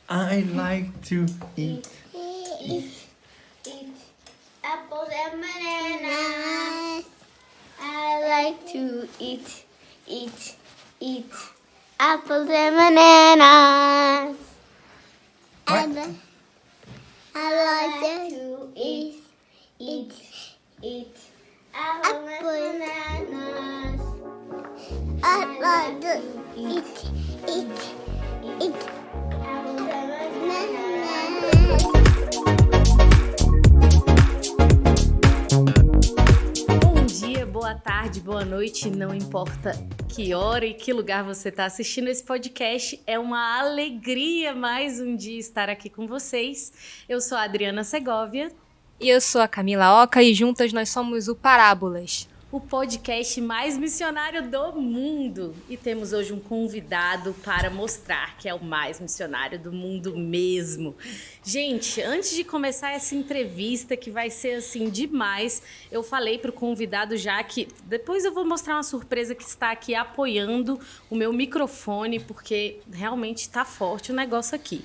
I like to eat. Eat apples and bananas. I like to eat apples and bananas. What? I like to eat apples and bananas. I like to eat apples and bananas. Bom dia, boa tarde, boa noite, não importa que hora e que lugar você está assistindo esse podcast, é uma alegria mais um dia estar aqui com vocês. Eu sou a Adriana Segovia. E eu sou a Camila Oca e juntas nós somos o Parábolas, O podcast mais missionário do mundo. E temos hoje um convidado para mostrar que é o mais missionário do mundo mesmo. Gente, antes de começar essa entrevista, que vai ser assim demais, eu falei para o convidado já que depois eu vou mostrar uma surpresa que está aqui apoiando o meu microfone, porque realmente está forte o negócio aqui.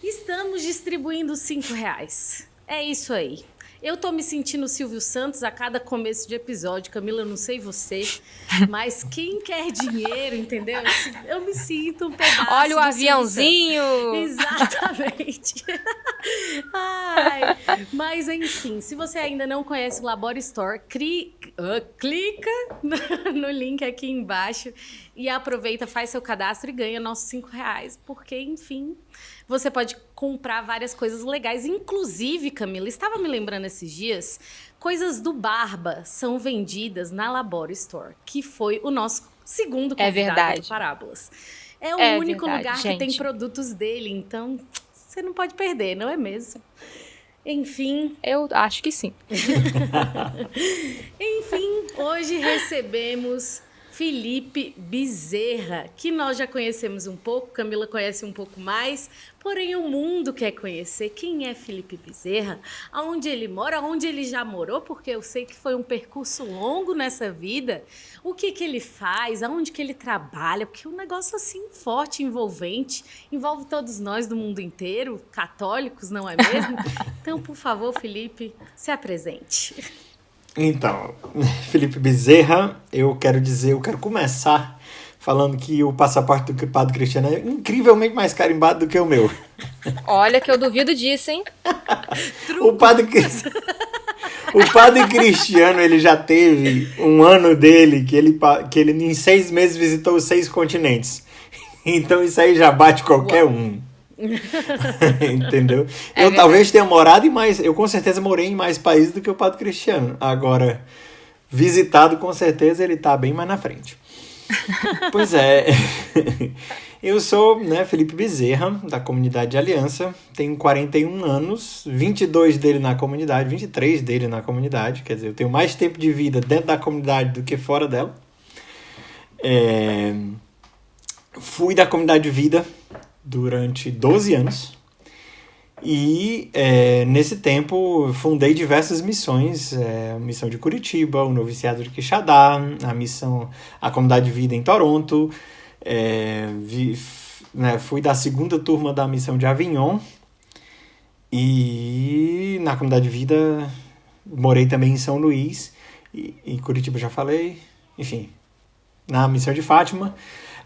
Estamos distribuindo R$5. É isso aí. Eu tô me sentindo Silvio Santos a cada começo de episódio. Camila, eu não sei você, mas quem quer dinheiro, entendeu? Eu me sinto um pedaço. Olha o do aviãozinho! Silvio Santos. Exatamente. Ai, mas enfim, se você ainda não conhece o Labora Store, clica no link aqui embaixo e aproveita, faz seu cadastro e ganha nossos R$5. Porque, enfim, você pode comprar várias coisas legais. Inclusive, Camila, estava me lembrando esses dias, coisas do Barba são vendidas na Labora Store, que foi o nosso segundo convidado do Parábolas. É o único lugar que tem produtos dele, então você não pode perder, não é mesmo? Enfim. Eu acho que sim. Enfim, hoje recebemos Felipe Bezerra, que nós já conhecemos um pouco, Camila conhece um pouco mais, porém o mundo quer conhecer quem é Felipe Bezerra, aonde ele mora, aonde ele já morou, porque eu sei que foi um percurso longo nessa vida, o que ele faz, aonde que ele trabalha, porque é um negócio assim forte, envolvente, envolve todos nós do mundo inteiro, católicos, não é mesmo? Então, por favor, Felipe, se apresente. Então, Felipe Bezerra, eu quero começar falando que o passaporte do Padre Cristiano é incrivelmente mais carimbado do que o meu. Olha que eu duvido disso, hein? O Padre Cristiano, ele já teve um ano dele que ele em 6 meses visitou os 6 continentes. Então isso aí já bate qualquer um. Entendeu? Eu talvez tenha morado em mais. Eu com certeza morei em mais países do que o Padre Cristiano. Agora, visitado, com certeza ele tá bem mais na frente. Pois é. Eu sou, Felipe Bezerra, da comunidade de Aliança. Tenho 41 anos, 22 dele na comunidade, 23 dele na comunidade. Quer dizer, eu tenho mais tempo de vida dentro da comunidade do que fora dela. Fui da comunidade de vida durante 12 anos e nesse tempo fundei diversas missões, a missão de Curitiba, o noviciado de Quixadá, a comunidade de vida em Toronto, fui da segunda turma da missão de Avignon e na comunidade de vida morei também em São Luís e Curitiba já falei, enfim, na missão de Fátima.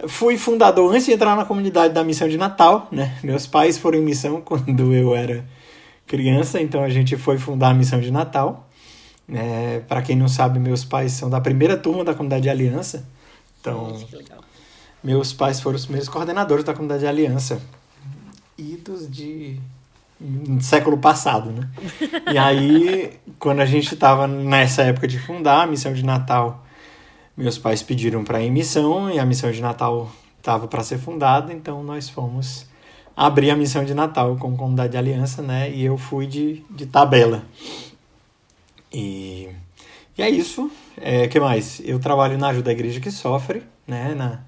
Fui fundador antes de entrar na comunidade da missão de Natal, né? Meus pais foram em missão quando eu era criança, então a gente foi fundar a missão de Natal. Para quem não sabe, meus pais são da primeira turma da comunidade de Aliança. Então, que legal. Meus pais foram os primeiros coordenadores da comunidade de Aliança. Idos do século passado, né? E aí, quando a gente estava nessa época de fundar a missão de Natal, meus pais pediram para ir em missão e a missão de Natal estava para ser fundada, então nós fomos abrir a missão de Natal com a comunidade de Aliança, né? E eu fui de tabela. E é isso. Que mais? Eu trabalho na Ajuda à Igreja que Sofre, né?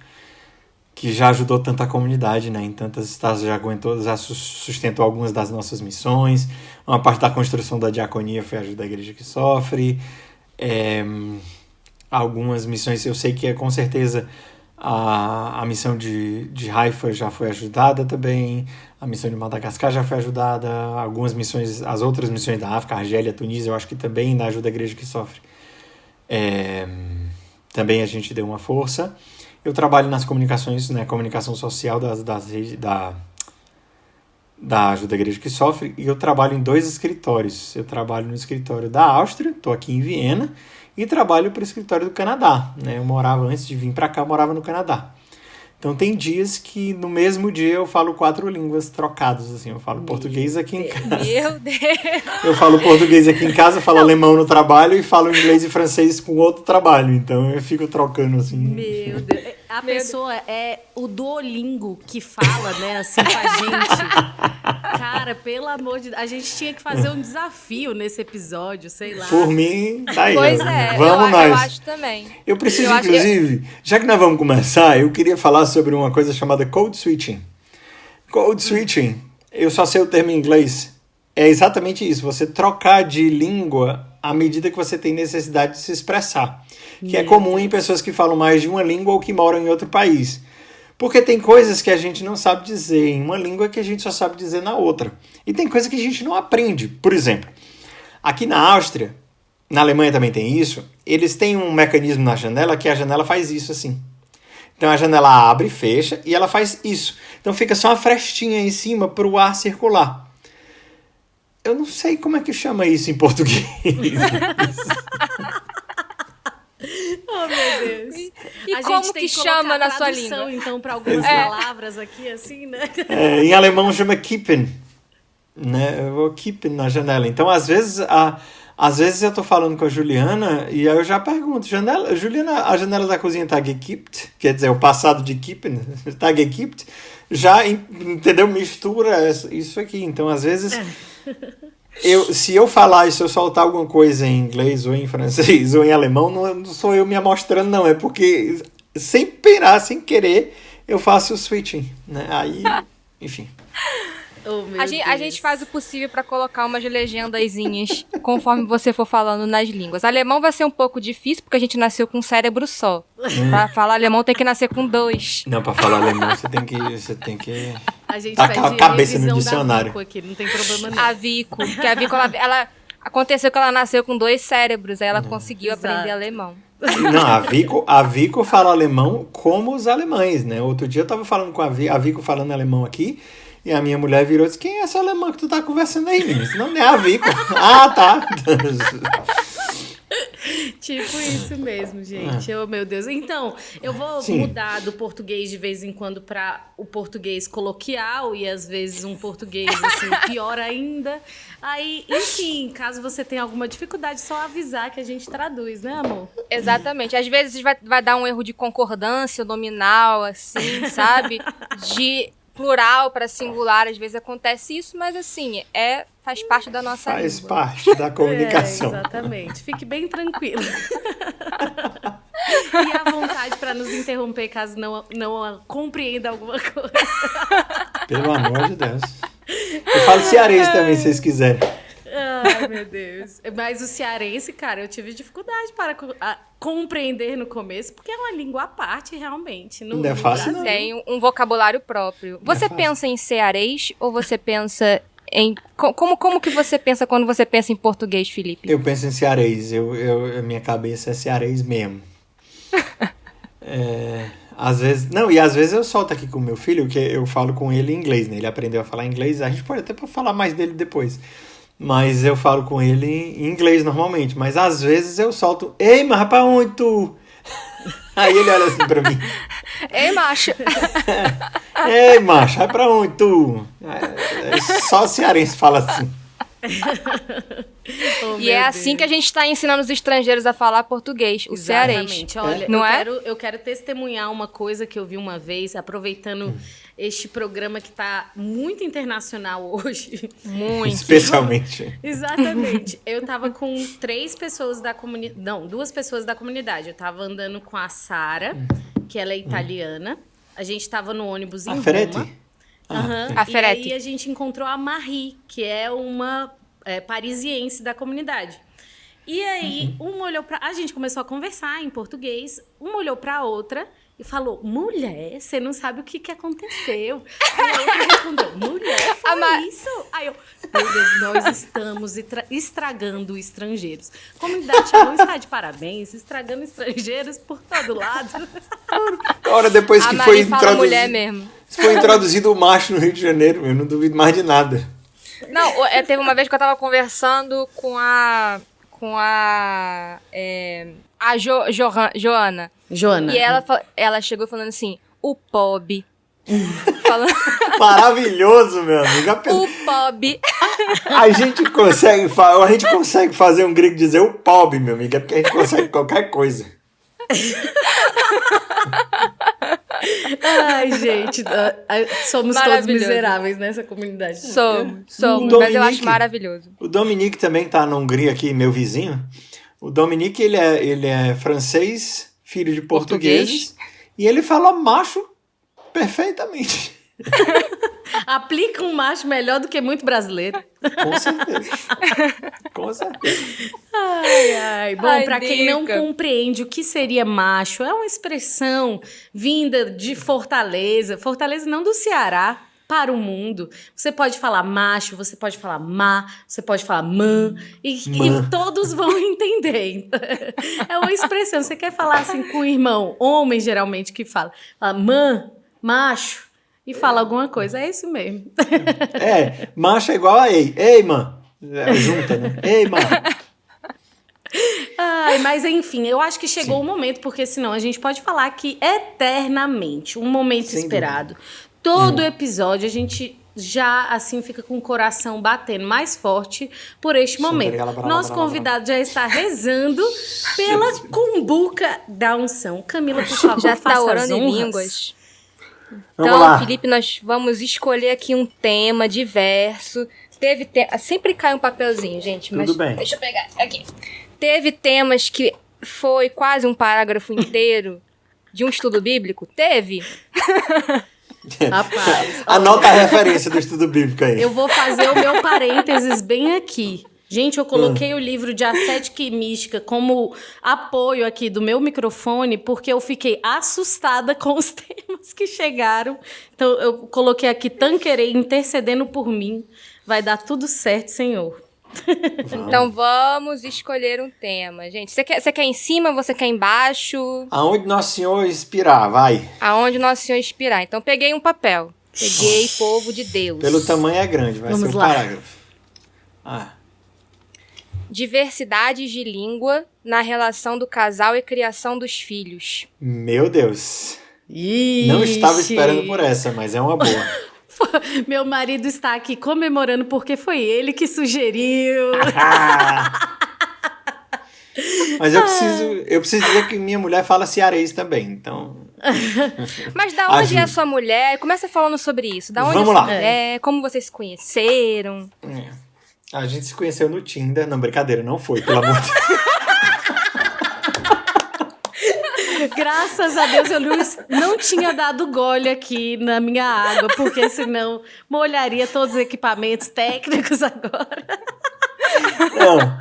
Que já ajudou tanta comunidade, né? Em tantas estados já sustentou algumas das nossas missões. Uma parte da construção da diaconia foi a Ajuda à Igreja que Sofre. Algumas missões, eu sei que com certeza A missão de Haifa já foi ajudada também. A missão de Madagascar já foi ajudada. Algumas missões, as outras missões da África, Argélia, Tunísia, eu acho que também na ajuda a igreja que sofre. Também a gente deu uma força. Eu trabalho nas comunicações, né, comunicação social da ajuda à igreja que sofre, e eu trabalho em 2 escritórios. Eu trabalho no escritório da Áustria, estou aqui em Viena, e trabalho para o escritório do Canadá. Né? Eu morava, antes de vir para cá, eu morava no Canadá. Então tem dias que no mesmo dia eu falo 4 línguas trocadas, assim. Eu falo português aqui em casa. Meu Deus! Eu falo português aqui em casa, falo alemão no trabalho e falo inglês e francês com outro trabalho. Então eu fico trocando, assim. Meu Deus. A pessoa é o Duolingo que fala, né, assim, com a gente. Cara, pelo amor de Deus. A gente tinha que fazer um desafio nesse episódio, sei lá. Por mim, tá aí. Pois é, vamos nós. eu acho também. Eu preciso, inclusive, já que nós vamos começar, eu queria falar sobre uma coisa chamada code switching. Code switching, eu só sei o termo em inglês, é exatamente isso, você trocar de língua à medida que você tem necessidade de se expressar. Que é comum em pessoas que falam mais de uma língua ou que moram em outro país. Porque tem coisas que a gente não sabe dizer em uma língua que a gente só sabe dizer na outra. E tem coisa que a gente não aprende. Por exemplo, aqui na Áustria, na Alemanha também tem isso, eles têm um mecanismo na janela que a janela faz isso assim. Então a janela abre, fecha e ela faz isso. Então fica só uma frestinha em cima para o ar circular. Eu não sei como é que chama isso em português. Oh, meu Deus. E como que chama na sua língua? Então, para algumas palavras aqui, assim, né? Em alemão chama kippen. Né? Eu vou kippen na janela. Então, às vezes eu tô falando com a Juliana e aí eu já pergunto, Juliana, a janela da cozinha tá gekippt? Quer dizer, o passado de kippen tá gekippt? Já, entendeu? Mistura isso aqui. Então, às vezes... se eu falar e se eu soltar alguma coisa em inglês ou em francês ou em alemão, não sou eu me amostrando, não. É porque, sem penar, sem querer, eu faço o switching. Né? Aí, enfim. Oh, a gente faz o possível para colocar umas legendazinhas conforme você for falando nas línguas. Alemão vai ser um pouco difícil, porque a gente nasceu com um cérebro só. Para falar alemão tem que nascer com 2. Não, para falar alemão você tem que a gente tacar a cabeça no dicionário. Da Vico aqui, não tem problema nenhum. A Vico, porque a Vico, ela aconteceu que ela nasceu com 2 cérebros, aí ela conseguiu aprender alemão. Não, a Vico fala alemão como os alemães, né? Outro dia eu tava falando com a Vico falando alemão aqui, e a minha mulher virou e disse, quem é essa alemã que tu tá conversando aí, menino? Não é a Vico. Ah, tá. Tipo isso mesmo, gente. Oh, meu Deus. Então, eu vou mudar do português de vez em quando para o português coloquial e às vezes um português assim, pior ainda. Aí, enfim, caso você tenha alguma dificuldade, só avisar que a gente traduz, né, amor? Exatamente. Às vezes vai dar um erro de concordância nominal, assim, sabe? De plural para singular, às vezes acontece isso, mas assim, faz parte da nossa língua. Faz parte da comunicação. Exatamente. Fique bem tranquilo. E à vontade para nos interromper caso não compreenda alguma coisa. Pelo amor de Deus. Eu falo cearense também, se vocês quiserem. Ai, meu Deus. Mas o cearense, cara, eu tive dificuldade para compreender no começo, porque é uma língua à parte, realmente. Não é fácil, não. Tem um vocabulário próprio. Você pensa em cearês ou você pensa em... Como que você pensa quando você pensa em português, Felipe? Eu penso em cearês. A minha cabeça é cearês mesmo. Às vezes eu solto aqui com o meu filho, que eu falo com ele em inglês, né? Ele aprendeu a falar inglês, a gente pode até falar mais dele depois. Mas eu falo com ele em inglês normalmente. Mas às vezes eu solto, ei, mas pra onde tu? Aí ele olha assim pra mim. Ei, macho. Ei, macho, vai pra onde tu? Só o cearense fala assim. Oh, e é assim que a gente está ensinando os estrangeiros a falar português, o cearense. Olha, não eu quero testemunhar uma coisa que eu vi uma vez, aproveitando este programa que está muito internacional hoje. Muito. Especialmente. Exatamente. Eu estava com 2 pessoas da comunidade. Eu estava andando com a Sara, que ela é italiana. A gente estava no ônibus em Roma. E aí a gente encontrou a Marie, que é uma parisiense da comunidade. E aí, a gente começou a conversar em português, uma olhou para a outra e falou, mulher, você não sabe o que aconteceu. Aí a outra respondeu, mulher, foi isso? Aí eu, meu Deus, nós estamos estragando estrangeiros. A comunidade Shalom está de parabéns, estragando estrangeiros por todo lado. Agora, depois que foi introduzido, mulher mesmo. foi introduzido o macho no Rio de Janeiro, eu não duvido mais de nada. Não, teve uma vez que eu tava conversando com a Joana. Joana. E ela chegou falando assim, o POB. Falando... Maravilhoso, meu amigo. O POB. A gente consegue fazer um gringo dizer o POB, meu amigo. É porque a gente consegue qualquer coisa. Ai, gente, somos todos miseráveis nessa comunidade. Somos, mas eu acho maravilhoso. O Dominique também tá na Hungria aqui, meu vizinho. O Dominique, ele é francês, filho de portugueses, e ele fala macho perfeitamente. Aplica um macho melhor do que muito brasileiro. Com certeza. Com certeza. Bom, para quem não compreende o que seria macho, é uma expressão vinda de Fortaleza. Fortaleza não do Ceará, para o mundo. Você pode falar macho, você pode falar você pode falar e todos vão entender. É uma expressão. Você quer falar assim com o irmão, homem geralmente que fala macho, e fala alguma coisa. É isso mesmo. Macho é igual a ei. Ei, man. Junta, né? Ei, man. Mas enfim, eu acho que chegou o momento, porque senão a gente pode falar que eternamente, um momento sem esperado. Dúvida. Todo episódio a gente já assim fica com o coração batendo mais forte por este momento. Nosso convidado já está rezando pela cumbuca da unção. Camila, por favor, já está orando em línguas. Então, Felipe, nós vamos escolher aqui um tema diverso. Sempre cai um papelzinho, gente. Mas tudo bem. Deixa eu pegar aqui. Teve temas que foi quase um parágrafo inteiro de um estudo bíblico? Teve? Rapaz, anota a referência do estudo bíblico aí. Eu vou fazer o meu parênteses bem aqui. Gente, eu coloquei o livro de Ascética e Mística como apoio aqui do meu microfone, porque eu fiquei assustada com os temas que chegaram. Então, eu coloquei aqui Tanquerei intercedendo por mim. Vai dar tudo certo, Senhor. Então vamos escolher um tema, gente. Você quer em cima, você quer embaixo? Aonde Nosso Senhor inspirar, vai. Aonde Nosso Senhor inspirar. Então peguei um papel. Peguei povo de Deus. Pelo tamanho é grande, vai Vamos ser um lá. parágrafo. Diversidades de língua na relação do casal e criação dos filhos. Meu Deus. Ixi. Não estava esperando por essa, mas é uma boa. Meu marido está aqui comemorando porque foi ele que sugeriu. Mas eu preciso dizer que minha mulher fala cearês também, então... Mas da onde é a sua mulher? Começa falando sobre isso. Da onde é a sua mulher? Como vocês se conheceram? A gente se conheceu no Tinder. Não, brincadeira, não foi, pelo amor de Deus. Graças a Deus eu não tinha dado gole aqui na minha água, porque senão molharia todos os equipamentos técnicos agora. Não.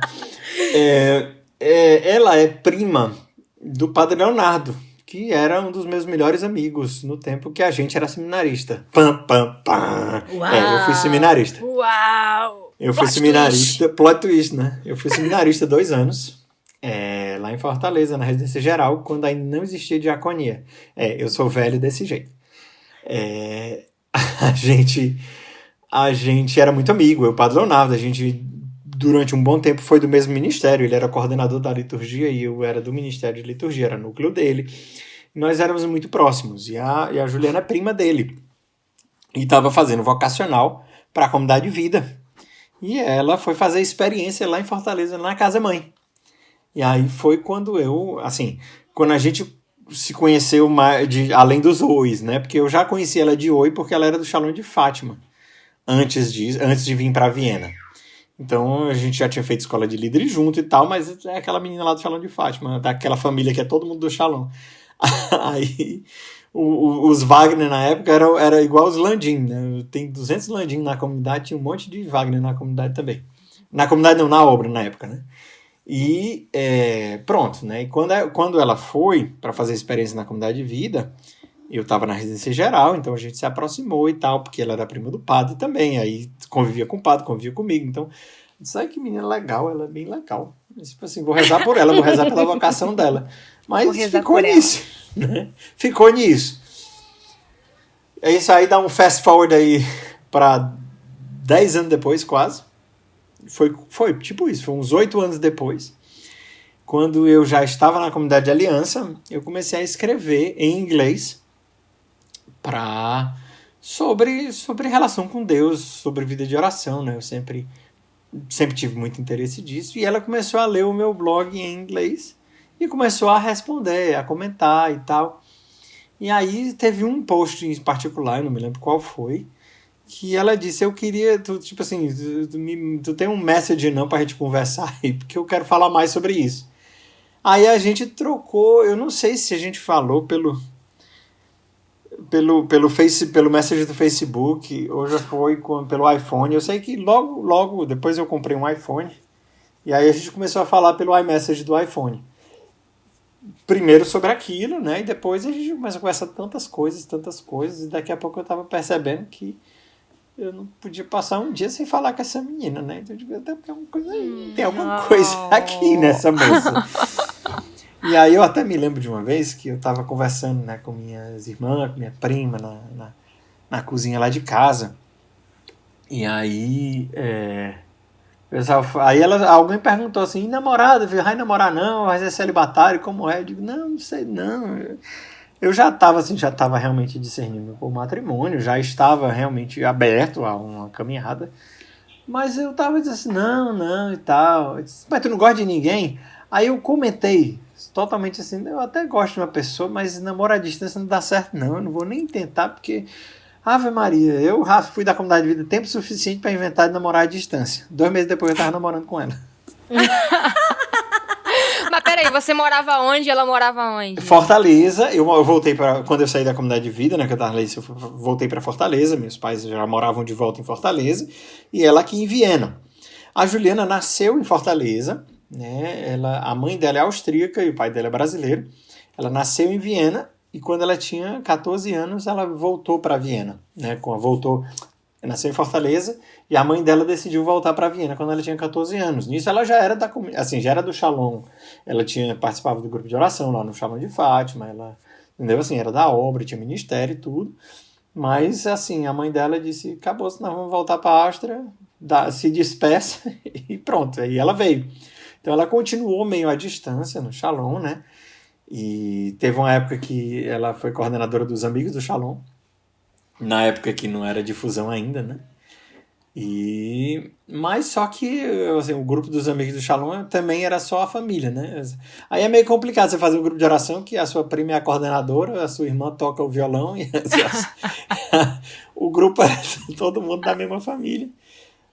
Ela é prima do Padre Leonardo, que era um dos meus melhores amigos no tempo que a gente era seminarista. Pam, pam, pam. Eu fui seminarista. Uau! Eu fui seminarista, plot twist, né? Eu fui seminarista 2 anos. Lá em Fortaleza, na residência geral, quando ainda não existia diaconia. Eu sou velho desse jeito. A gente era muito amigo, eu e o Padre Leonardo, a gente durante um bom tempo foi do mesmo ministério, ele era coordenador da liturgia e eu era do ministério de liturgia, era núcleo dele. Nós éramos muito próximos, e a Juliana é prima dele, e estava fazendo vocacional para a comunidade de vida. E ela foi fazer experiência lá em Fortaleza, na Casa Mãe. E aí foi quando quando a gente se conheceu além dos ois, né? Porque eu já conheci ela de oi porque ela era do Shalom de Fátima, antes de vir para Viena. Então a gente já tinha feito escola de líderes junto e tal, mas é aquela menina lá do Shalom de Fátima, daquela família que é todo mundo do Shalom. Aí os Wagner na época era igual os Landim, né? Tem 200 Landim na comunidade, tinha um monte de Wagner na comunidade também. Na comunidade não, na obra na época, né? E pronto, né? E quando ela foi para fazer experiência na comunidade de vida, eu estava na residência geral, então a gente se aproximou e tal, porque ela era prima do padre também, aí convivia com o padre, convivia comigo, então, sabe que menina legal, ela é bem legal. Tipo assim, vou rezar por ela, vou rezar pela vocação dela. Mas ficou nisso, né? Ficou nisso. É isso aí, dá um fast forward aí para 10 anos depois, quase. Foi tipo isso, foi uns 8 anos depois. Quando eu já estava na comunidade de aliança, eu comecei a escrever em inglês sobre relação com Deus, sobre vida de oração, né? Eu sempre tive muito interesse disso. E ela começou a ler o meu blog em inglês e começou a responder, a comentar e tal. E aí teve um post em particular, eu não me lembro qual foi, que ela disse, eu queria, tipo assim, tu tem um message não pra gente conversar aí, porque eu quero falar mais sobre isso. Aí a gente trocou, eu não sei se a gente falou pelo message do Facebook, ou já foi pelo iPhone. Eu sei que logo depois eu comprei um iPhone, e aí a gente começou a falar pelo iMessage do iPhone. Primeiro sobre aquilo, né? E depois a gente começou a conversar tantas coisas, e daqui a pouco eu tava percebendo que eu não podia passar um dia sem falar com essa menina, né? Então eu digo, tem alguma coisa aqui nessa moça. E aí eu até me lembro de uma vez que eu tava conversando, né, com minhas irmãs, com minha prima na cozinha lá de casa. E aí alguém perguntou assim, namorada, vai namorar não? Vai ser celibatário? Como é? Eu digo, não sei não. Eu já estava realmente discernindo o matrimônio, já estava realmente aberto a uma caminhada, mas eu estava dizendo assim, não e tal. Eu disse, mas tu não gosta de ninguém? Aí eu comentei, totalmente assim, eu até gosto de uma pessoa, mas namorar à distância não dá certo não, eu não vou nem tentar, porque, Ave Maria, eu já fui da comunidade de vida tempo suficiente para inventar de namorar à distância. 2 meses depois eu estava namorando com ela. Mas peraí, você morava onde e ela morava onde? Fortaleza, eu voltei quando eu saí da comunidade de vida, né, que eu tava lá, eu voltei para Fortaleza, meus pais já moravam de volta em Fortaleza, e ela aqui em Viena. A Juliana nasceu em Fortaleza, né, a mãe dela é austríaca e o pai dela é brasileiro. Ela nasceu em Viena e quando ela tinha 14 anos, ela voltou para Viena, né, nasceu em Fortaleza e a mãe dela decidiu voltar para Viena quando ela tinha 14 anos. Nisso ela já era já era do Shalom. Ela participava do grupo de oração lá no Shalom de Fátima, ela, entendeu? Assim, era da obra, tinha ministério e tudo. Mas assim, a mãe dela disse: "Acabou, nós vamos voltar para a Áustria, se despeça" e pronto, aí ela veio. Então ela continuou meio à distância no Shalom, né? E teve uma época que ela foi coordenadora dos Amigos do Shalom, na época que não era difusão ainda, né? Mas só que assim, o grupo dos Amigos do Shalom também era só a família, né? Aí é meio complicado você fazer um grupo de oração que a sua prima é a coordenadora, a sua irmã toca o violão e o grupo é todo mundo da mesma família.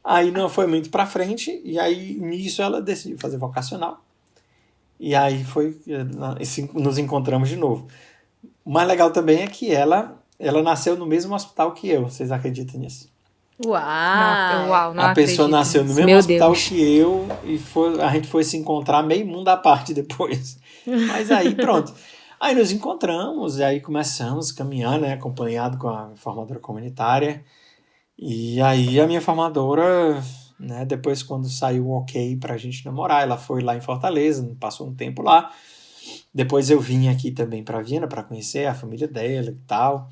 Aí não foi muito pra frente, e aí nisso ela decidiu fazer vocacional. E aí nos encontramos de novo. O mais legal também é que ela nasceu no mesmo hospital que eu, vocês acreditam nisso? Uau! Não a pessoa acredito. nasceu no mesmo hospital que eu e a gente foi se encontrar meio mundo à parte depois. Mas aí pronto. Aí nos encontramos e aí começamos a caminhar, né, acompanhado com a formadora comunitária. E aí a minha formadora, né, depois quando saiu o ok pra gente namorar, ela foi lá em Fortaleza, passou um tempo lá. Depois eu vim aqui também para Viena para conhecer a família dela e tal.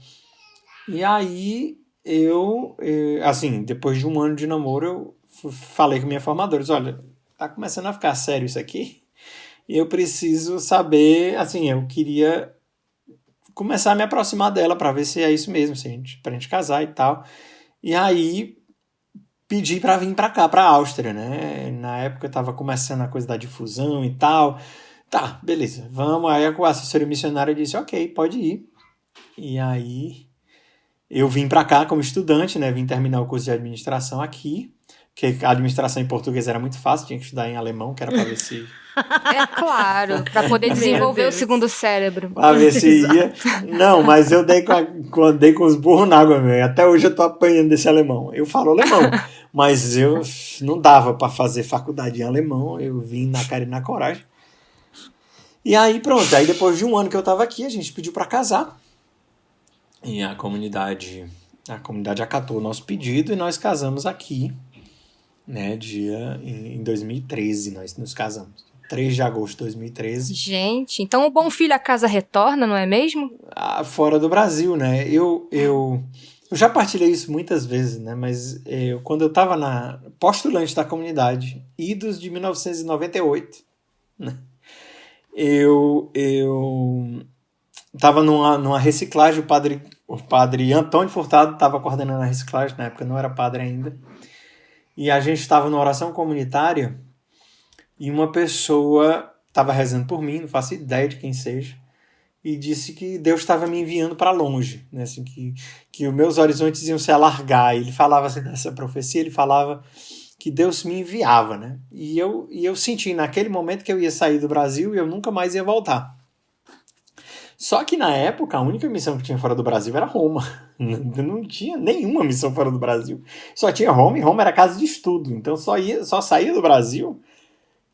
E aí assim, depois de 1 ano de namoro, eu falei com minha formadora, disse, olha, tá começando a ficar sério isso aqui, e eu preciso saber, assim, eu queria começar a me aproximar dela para ver se é isso mesmo, pra gente casar e tal. E aí pedi para vir para cá, para a Áustria, né? Na época eu tava começando a coisa da difusão e tal. Tá, beleza, vamos. Aí a assessoria missionária disse, ok, pode ir. E aí eu vim para cá como estudante, né? Vim terminar o curso de administração aqui. Porque a administração em português era muito fácil, tinha que estudar em alemão, que era para ver se... É claro, para poder desenvolver o segundo cérebro. Pra ver se ia. Não, mas eu dei com os burros na água, meu. Até hoje eu tô apanhando desse alemão. Eu falo alemão, mas eu não dava para fazer faculdade em alemão, eu vim na cara e na coragem. E aí pronto, aí depois de um ano que eu tava aqui, a gente pediu para casar. E a comunidade acatou o nosso pedido e nós casamos aqui, né, em 2013 nós nos casamos. 3 de agosto de 2013. Gente, então o bom filho a casa retorna, não é mesmo? Fora do Brasil, né? Eu já partilhei isso muitas vezes, né? Mas quando eu estava postulante da comunidade, idos de 1998, né? Eu estava numa reciclagem, o padre Antônio Furtado estava coordenando a reciclagem, na época não era padre ainda, e a gente estava numa oração comunitária. E uma pessoa estava rezando por mim, não faço ideia de quem seja, e disse que Deus estava me enviando para longe, né? Assim, que os meus horizontes iam se alargar. Ele falava assim, nessa profecia, ele falava que Deus me enviava, né? E eu senti naquele momento que eu ia sair do Brasil e eu nunca mais ia voltar. Só que na época, a única missão que tinha fora do Brasil era Roma. Não tinha nenhuma missão fora do Brasil. Só tinha Roma, e Roma era casa de estudo. Então só saía do Brasil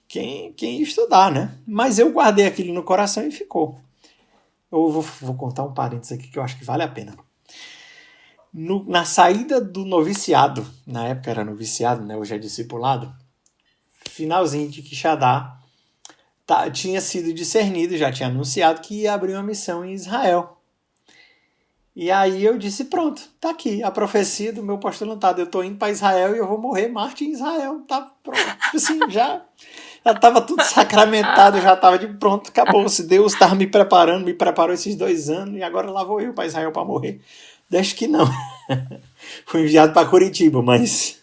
quem ia estudar, né? Mas eu guardei aquilo no coração e ficou. Eu vou contar um parênteses aqui que eu acho que vale a pena. Na saída do noviciado, na época era noviciado, né? Hoje é discipulado, finalzinho de Quixadá, tinha sido discernido, já tinha anunciado que ia abrir uma missão em Israel. E aí eu disse, pronto, tá aqui a profecia do meu postulantado, eu tô indo para Israel e eu vou morrer mártir em Israel, tá pronto. Assim, já estava tudo sacramentado, já estava de pronto, acabou. Se Deus estava me preparou esses 2 anos e agora lá vou eu para Israel para morrer. Deixa que não. Fui enviado para Curitiba, mas...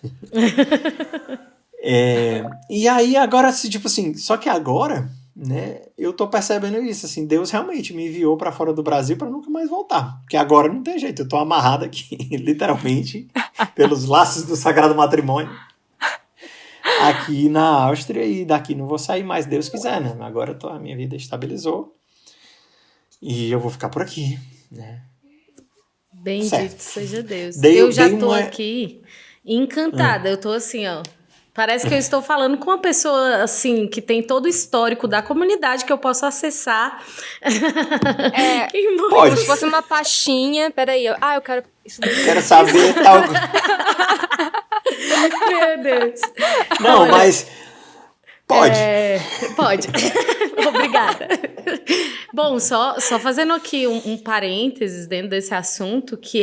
E aí agora, tipo assim, só que agora, né, eu tô percebendo isso, assim, Deus realmente me enviou para fora do Brasil para nunca mais voltar, porque agora não tem jeito, eu tô amarrado aqui, literalmente, pelos laços do Sagrado Matrimônio, aqui na Áustria, e daqui não vou sair mais, Deus quiser, né, agora a minha vida estabilizou, e eu vou ficar por aqui, né. Bendito certo. Seja Deus. Eu já tô aqui encantada, eu tô assim, ó. Parece que eu estou falando com uma pessoa, assim, que tem todo o histórico da comunidade que eu posso acessar. Pode. Se fosse uma pastinha, peraí, eu quero isso daqui. Quero saber tal. Meu Deus. Não, olha, mas pode. Pode. Obrigada. Bom, só fazendo aqui um parênteses dentro desse assunto, que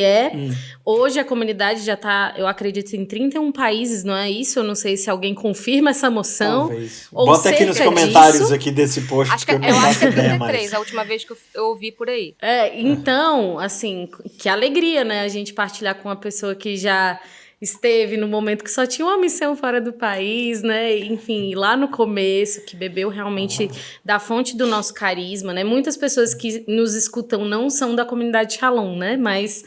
hoje a comunidade já está, eu acredito, em 31 países, não é isso? Eu não sei se alguém confirma essa moção. Talvez. Bota aqui nos comentários aqui desse post, acho que eu não faço ideia mais. A última vez que eu ouvi por aí. Então, assim, que alegria, né? A gente partilhar com uma pessoa que já esteve no momento que só tinha uma missão fora do país, né? Enfim, lá no começo, que bebeu realmente da fonte do nosso carisma, né? Muitas pessoas que nos escutam não são da comunidade Shalom, né? Mas,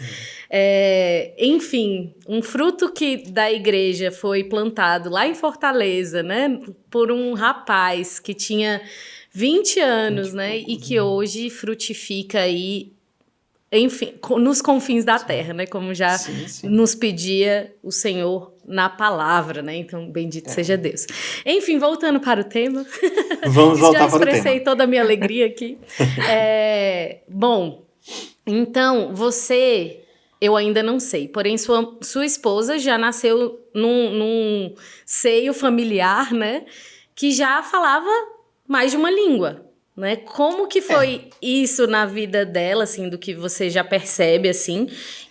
enfim, um fruto que da igreja foi plantado lá em Fortaleza, né? Por um rapaz que tinha 20 anos, né? E que hoje frutifica aí, enfim, nos confins da terra, né? Como já nos pedia o Senhor na palavra, né? Então, bendito seja Deus. Enfim, voltando para o tema. Vamos voltar para o tema. Já expressei toda a minha alegria aqui. Bom, então, eu ainda não sei, porém sua esposa já nasceu num seio familiar, né? Que já falava mais de uma língua. Né? Como que foi isso na vida dela, assim, do que você já percebe, assim,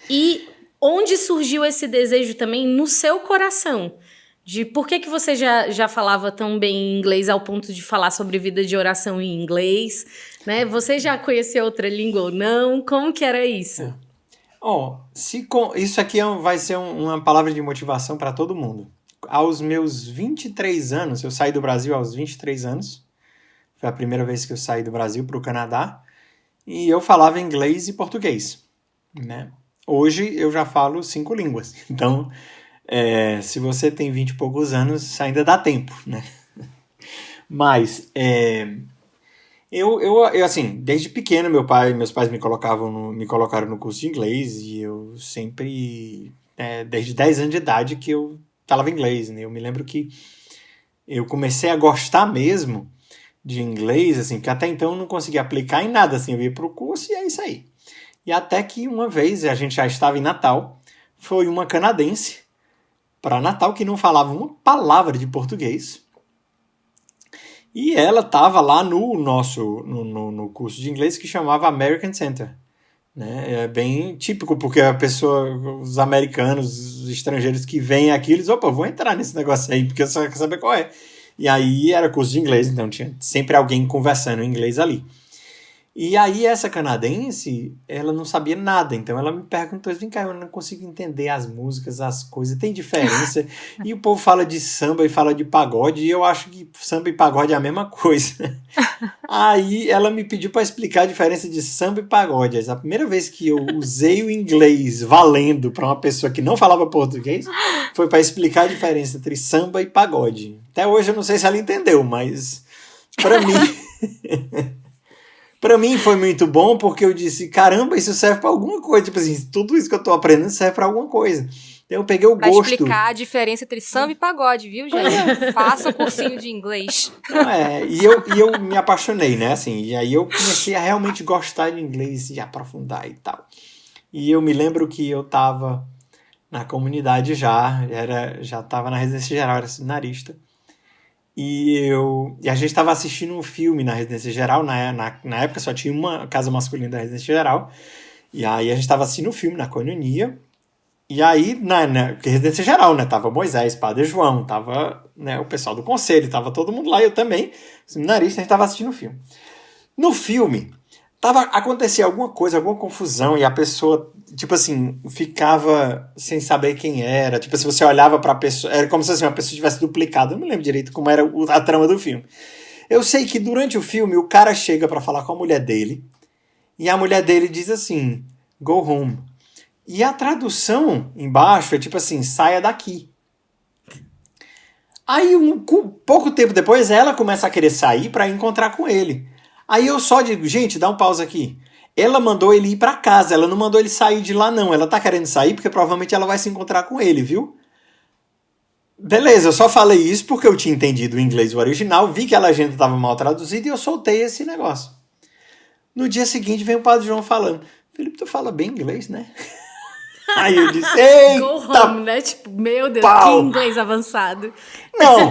e onde surgiu esse desejo também no seu coração, de por que você já falava tão bem inglês ao ponto de falar sobre vida de oração em inglês, né? Você já conheceu outra língua ou não? Como que era isso? Isso aqui vai ser uma palavra de motivação para todo mundo. Aos meus 23 anos, eu saí do Brasil aos 23 anos, foi a primeira vez que eu saí do Brasil para o Canadá, e eu falava inglês e português, né? Hoje eu já falo 5 línguas, então Se você tem 20 e poucos anos, ainda dá tempo, né? Mas, assim, desde pequeno, meus pais me colocaram no curso de inglês e eu sempre, desde 10 anos de idade que eu falava inglês, né? Eu me lembro que eu comecei a gostar mesmo de inglês, assim, que até então eu não conseguia aplicar em nada, assim, eu ia pro curso e é isso aí. E até que uma vez, a gente já estava em Natal, foi uma canadense para Natal que não falava uma palavra de português. E ela estava lá no curso de inglês que chamava American Center. Né? É bem típico, porque os americanos, os estrangeiros que vêm aqui, eles, opa, vou entrar nesse negócio aí, porque eu só quero saber qual é. E aí era curso de inglês, então tinha sempre alguém conversando em inglês ali. E aí essa canadense, ela não sabia nada, então ela me perguntou, vem cá, eu não consigo entender as músicas, as coisas, tem diferença? E o povo fala de samba e fala de pagode, e eu acho que samba e pagode é a mesma coisa. Aí ela me pediu para explicar a diferença de samba e pagode. A primeira vez que eu usei o inglês valendo para uma pessoa que não falava português, foi para explicar a diferença entre samba e pagode. Até hoje eu não sei se ela entendeu, mas para mim... Pra mim foi muito bom porque eu disse, caramba, isso serve pra alguma coisa. Tipo assim, tudo isso que eu tô aprendendo serve pra alguma coisa. Então eu peguei o gosto. Pra explicar a diferença entre samba e pagode, viu, gente? Faça um cursinho de inglês. E eu me apaixonei, né? Assim, e aí eu comecei a realmente gostar de inglês e aprofundar e tal. E eu me lembro que eu tava na comunidade já tava na residência geral, era seminarista. E a gente estava assistindo um filme na residência geral, na época só tinha uma casa masculina da residência geral, e aí a gente estava assistindo um filme na coinonia, e aí na residência geral, né, tava Moisés, Padre João, tava, né, o pessoal do conselho, tava todo mundo lá, eu também, seminarista, a gente estava assistindo o filme. No filme, acontecia alguma coisa, alguma confusão, e a pessoa, tipo assim, ficava sem saber quem era. Tipo, se você olhava pra pessoa, era como se assim, uma pessoa tivesse duplicado. Eu não lembro direito como era a trama do filme. Eu sei que durante o filme, o cara chega pra falar com a mulher dele, e a mulher dele diz assim, go home. E a tradução embaixo é tipo assim, saia daqui. Aí, pouco tempo depois, ela começa a querer sair pra encontrar com ele. Aí eu só digo, gente, dá um pause aqui. Ela mandou ele ir pra casa, ela não mandou ele sair de lá não. Ela tá querendo sair porque provavelmente ela vai se encontrar com ele, viu? Beleza, eu só falei isso porque eu tinha entendido o inglês original, vi que a legenda estava mal traduzida e eu soltei esse negócio. No dia seguinte vem o Padre João falando, Felipe, tu fala bem inglês, né? Aí eu disse, eita, go home, né? Tipo, meu Deus, pau. que inglês avançado. Não,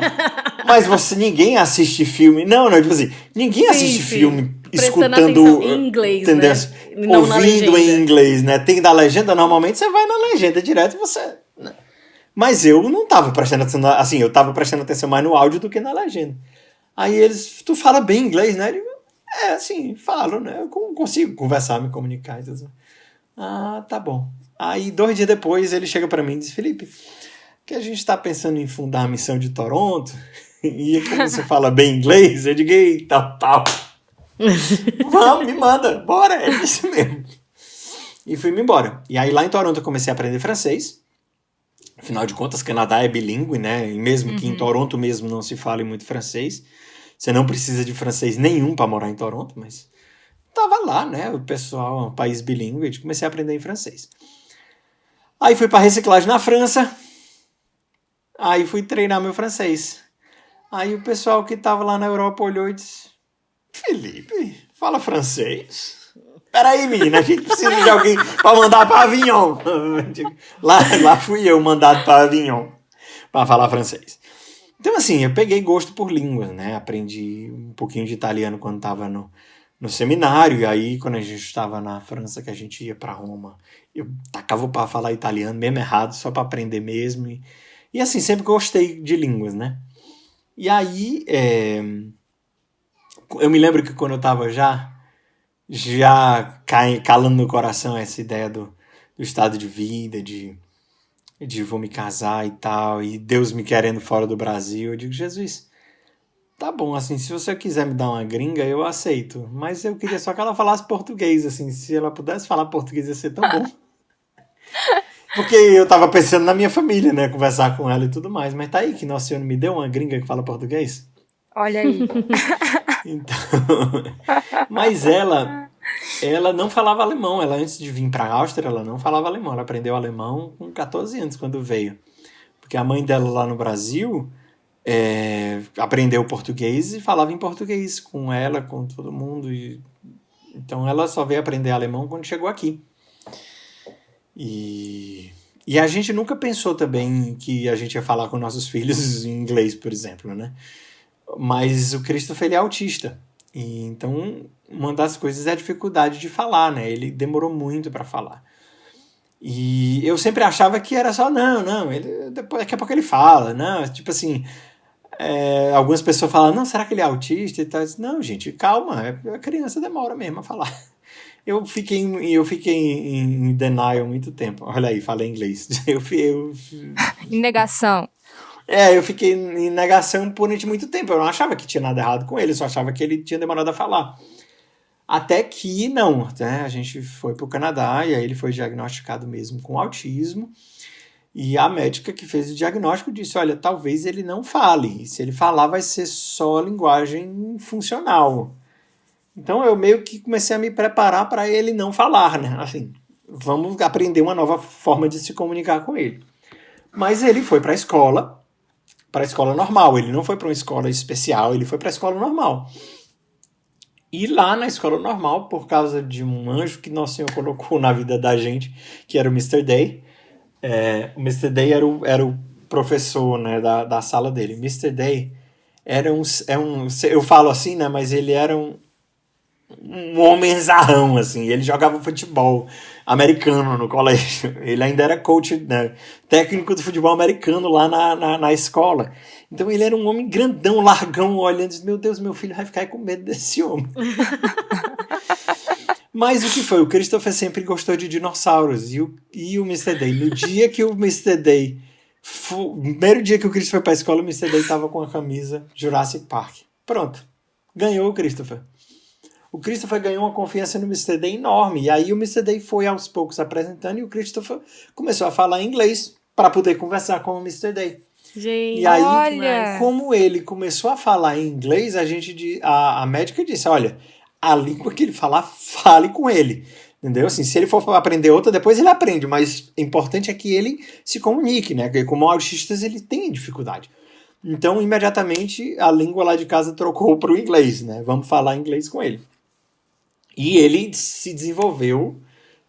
mas ninguém assiste filme, não, tipo assim, ninguém assiste filme escutando em inglês, entendeu? Né? Não Ouvindo em inglês, né? Tem da legenda, normalmente você vai na legenda direto e você... Né? Mas eu não tava prestando atenção, assim, eu tava prestando atenção mais no áudio do que na legenda. Aí eles, tu fala bem inglês, né? Eu digo, assim, falo, né? Eu consigo conversar, me comunicar. Então, tá bom. Aí 2 dias depois ele chega pra mim e diz, Felipe, que a gente tá pensando em fundar a missão de Toronto, e como você fala bem inglês, eu digo, eita, tal. Vamos, me manda, bora, é isso mesmo. E fui-me embora. E aí lá em Toronto eu comecei a aprender francês. Afinal de contas, Canadá é bilíngue, né? E mesmo que em Toronto mesmo não se fale muito francês, você não precisa de francês nenhum para morar em Toronto, mas tava lá, né? O pessoal, um país bilíngue, e comecei a aprender em francês. Aí fui para reciclagem na França. Aí fui treinar meu francês. Aí o pessoal que tava lá na Europa olhou e disse, Felipe, fala francês? Peraí, menina, a gente precisa de alguém para mandar para Avignon. Lá fui eu mandado para Avignon para falar francês. Então, assim, eu peguei gosto por línguas, né? Aprendi um pouquinho de italiano quando estava no seminário. E aí, quando a gente estava na França, que a gente ia para Roma, eu tacava para falar italiano, mesmo errado, só para aprender mesmo. E assim, sempre gostei de línguas, né? E aí, eu me lembro que quando eu estava já calando no coração essa ideia do estado de vida, de vou me casar e tal, e Deus me querendo fora do Brasil, eu digo, Jesus, tá bom, assim, se você quiser me dar uma gringa, eu aceito, mas eu queria só que ela falasse português, assim, se ela pudesse falar português ia ser tão bom. Porque eu tava pensando na minha família, né? Conversar com ela e tudo mais. Mas tá aí que Nossa Senhora me deu uma gringa que fala português. Olha aí. Então, mas ela não falava alemão. Ela, antes de vir pra Áustria, ela não falava alemão. Ela aprendeu alemão com 14 anos, quando veio. Porque a mãe dela lá no Brasil aprendeu português e falava em português com ela, com todo mundo. Então ela só veio aprender alemão quando chegou aqui. E a gente nunca pensou também que a gente ia falar com nossos filhos em inglês, por exemplo, né? Mas o Christopher, ele é autista. E então, uma das coisas é a dificuldade de falar, né? Ele demorou muito para falar. E eu sempre achava que era só, daqui a pouco ele fala, não, tipo assim, algumas pessoas falam, não, será que ele é autista e tal? Não, gente, calma, a criança demora mesmo a falar. Eu fiquei em denial muito tempo. Olha aí, falei inglês. Em negação. Eu fiquei em negação por muito tempo. Eu não achava que tinha nada errado com ele, só achava que ele tinha demorado a falar. Até que não, né? A gente foi pro Canadá e aí ele foi diagnosticado mesmo com autismo. E a médica que fez o diagnóstico disse, olha, talvez ele não fale. E se ele falar, vai ser só linguagem funcional. Então eu meio que comecei a me preparar para ele não falar, né? Assim, vamos aprender uma nova forma de se comunicar com ele. Mas ele foi para a escola normal. Ele não foi para uma escola especial, ele foi para a escola normal. E lá na escola normal, por causa de um anjo que Nosso Senhor colocou na vida da gente, que era o Mr. Day. O Mr. Day era o professor, né, da sala dele. Mr. Day era eu falo assim, né, mas ele era um homem zarrão, assim. Ele jogava futebol americano no colégio. Ele ainda era coach, né, técnico do futebol americano lá na escola. Então ele era um homem grandão, largão, olhando, disse, meu Deus, meu filho vai ficar com medo desse homem. Mas o que foi? O Christopher sempre gostou de dinossauros. E o Mr. Day, no dia que o Mr. Day... O primeiro dia que o Christopher foi pra escola, o Mr. Day tava com a camisa Jurassic Park. Pronto. Ganhou o Christopher. O Christopher ganhou uma confiança no Mr. Day enorme. E aí o Mr. Day foi aos poucos apresentando e o Christopher começou a falar inglês para poder conversar com o Mr. Day. Gente, e aí, olha. Como ele começou a falar em inglês, a médica disse, olha, a língua que ele falar, fale com ele. Entendeu? Assim, se ele for aprender outra, depois ele aprende, mas o importante é que ele se comunique, né? Porque como autistas, ele tem dificuldade. Então, imediatamente, a língua lá de casa trocou para o inglês, né? Vamos falar inglês com ele. E ele se desenvolveu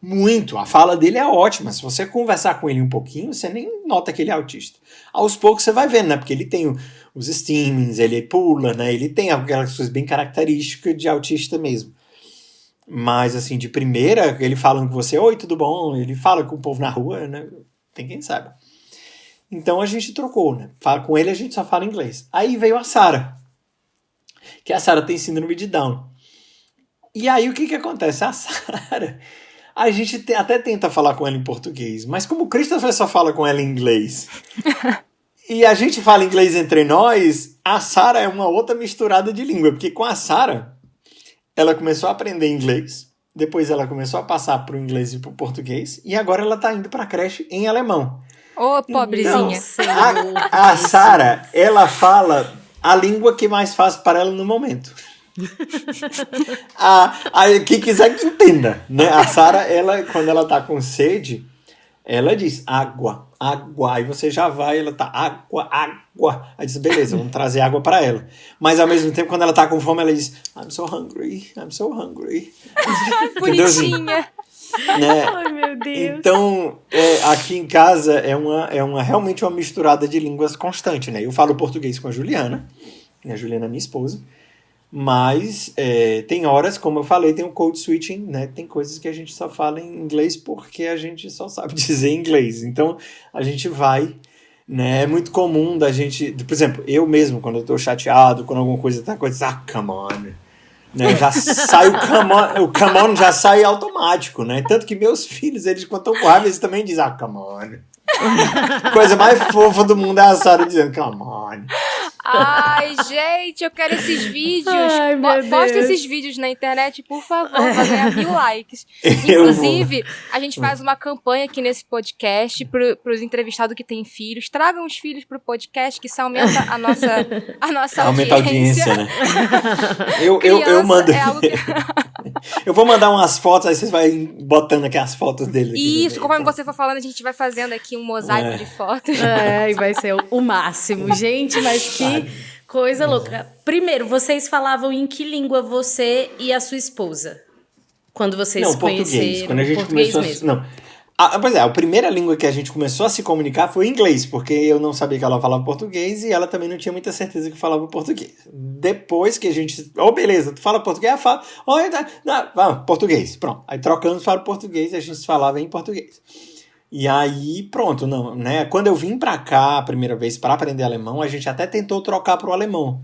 muito. A fala dele é ótima. Se você conversar com ele um pouquinho, você nem nota que ele é autista. Aos poucos você vai vendo, né? Porque ele tem os steamings, ele pula, né? Ele tem aquelas coisas bem características de autista mesmo. Mas, assim, de primeira, ele falando com você, oi, tudo bom? Ele fala com o povo na rua, né? Tem quem saiba. Então a gente trocou, né? Com ele a gente só fala inglês. Aí veio a Sarah, que a Sarah tem síndrome de Down. E aí o que acontece? A Sarah, a gente até tenta falar com ela em português, mas como o Christopher só fala com ela em inglês, e a gente fala inglês entre nós, a Sarah é uma outra misturada de língua, porque com a Sarah, ela começou a aprender inglês, depois ela começou a passar pro inglês e pro português, e agora ela tá indo pra creche em alemão. Ô, pobrezinha. Então, a Sarah, ela fala a língua que mais fácil para ela no momento. Quem quiser que entenda, né? A Sarah, quando ela tá com sede, ela diz água, água. Aí você já vai, ela tá água, água. Aí diz, beleza, vamos trazer água para ela. Mas ao mesmo tempo, quando ela tá com fome, ela diz, I'm so hungry, I'm so hungry. Bonitinha. Né? Ai, meu Deus. Então, aqui em casa realmente uma misturada de línguas constante, né? Eu falo português com a Juliana é minha esposa, mas tem horas, como eu falei, tem o code switching, né? Tem coisas que a gente só fala em inglês porque a gente só sabe dizer inglês. Então, a gente vai, né? É muito comum da gente, por exemplo, eu mesmo, quando eu tô chateado, quando alguma coisa tá acontecendo, come on. Né, já sai o come on já sai automático, né? Tanto que meus filhos, eles quando estão com raiva, eles também dizem, come on. Coisa mais fofa do mundo é a Sarah dizendo, come on. Ai, gente, eu quero esses vídeos. Ai, meu Posta Deus. esses vídeos na internet, por favor, pra ganhar 1000 likes. Inclusive, a gente faz uma campanha aqui nesse podcast pros entrevistados que têm filhos. Tragam os filhos pro podcast, que isso aumenta a nossa Aumenta a audiência, né? Eu Criança mando. é algo que... Eu vou mandar umas fotos, aí vocês vão botando aqui as fotos dele. Aqui Isso, conforme você for falando, a gente vai fazendo aqui um mosaico de fotos. E vai ser o máximo. Gente, mas que coisa louca. Primeiro, vocês falavam em que língua você e a sua esposa? Quando vocês se português. conheceram? Quando a gente Português começou mesmo. Não. Pois é, a primeira língua que a gente começou a se comunicar foi o inglês, porque eu não sabia que ela falava português e ela também não tinha muita certeza que falava português. Depois que a gente... beleza, tu fala português? Fala. Vamos, português. Pronto. Aí trocamos para o português e a gente falava em português. E aí, pronto, não, né? Quando eu vim pra cá a primeira vez para aprender alemão, a gente até tentou trocar pro alemão.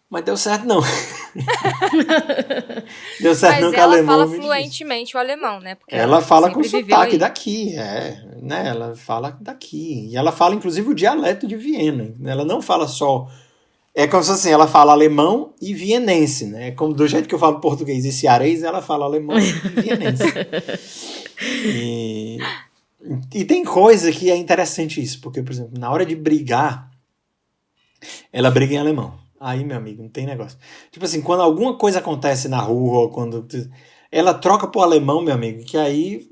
Mas deu certo não. Deu certo não, que ela alemão fala é muito fluentemente o alemão, né? Porque ela fala com sempre viveu sotaque aí. daqui, né? Ela fala daqui. E ela fala, inclusive, o dialeto de Viena. Ela não fala só... É como se assim, ela fala alemão e vienense, né? Como do jeito que eu falo português e cearês, ela fala alemão e vienense. E tem coisa que é interessante isso, porque, por exemplo, na hora de brigar, ela briga em alemão. Aí, meu amigo, não tem negócio. Tipo assim, quando alguma coisa acontece na rua, ou quando ela troca pro alemão, meu amigo, que aí...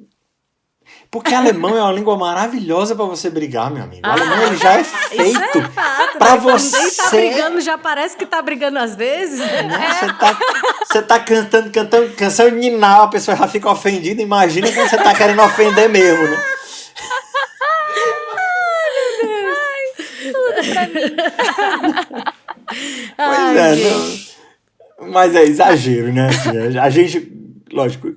Porque alemão é uma língua maravilhosa pra você brigar, meu amigo. O alemão ele já é feito Isso é fato, pra né? Quando ninguém tá você... brigando, já parece que tá brigando às vezes. Você tá cantando canção de Ninar, a pessoa já fica ofendida. Imagina quando você tá querendo ofender mesmo, né? Pois mas é exagero, né? Assim, a gente, lógico,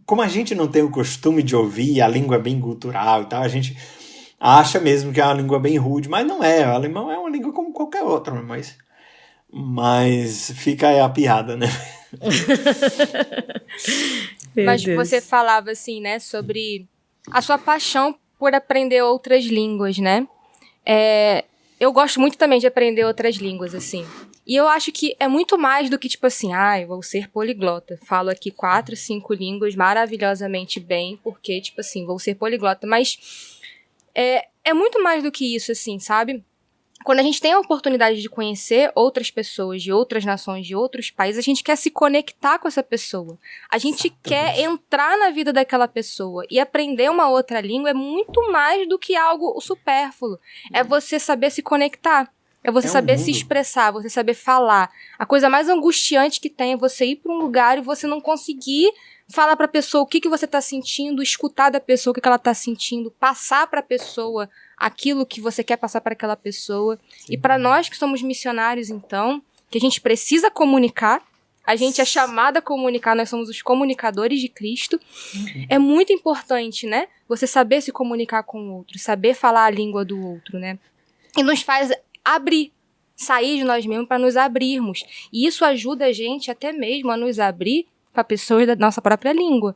como a gente não tem o costume de ouvir, a língua é bem cultural e tal, a gente acha mesmo que é uma língua bem rude, mas não é. O alemão é uma língua como qualquer outra, mas fica aí a piada, né? Mas você falava assim, né, sobre a sua paixão por aprender outras línguas, né? Eu gosto muito também de aprender outras línguas, assim. E eu acho que é muito mais do que, tipo assim, vou ser poliglota. Falo aqui 4, 5 línguas maravilhosamente bem, porque, tipo assim, vou ser poliglota. Mas é muito mais do que isso, assim, sabe? Quando a gente tem a oportunidade de conhecer outras pessoas de outras nações, de outros países, a gente quer se conectar com essa pessoa. A gente quer entrar na vida daquela pessoa. E aprender uma outra língua é muito mais do que algo supérfluo. É você saber se conectar. É você saber se expressar, você saber falar. A coisa mais angustiante que tem é você ir para um lugar e você não conseguir falar para a pessoa o que você está sentindo, escutar da pessoa o que ela está sentindo, passar para a pessoa aquilo que você quer passar para aquela pessoa. Sim. E para nós que somos missionários, então, que a gente precisa comunicar, a gente é chamado a comunicar, nós somos os comunicadores de Cristo. É muito importante, né? Você saber se comunicar com o outro, saber falar a língua do outro, né? E nos faz abrir, sair de nós mesmos para nos abrirmos. E isso ajuda a gente até mesmo a nos abrir para pessoas da nossa própria língua.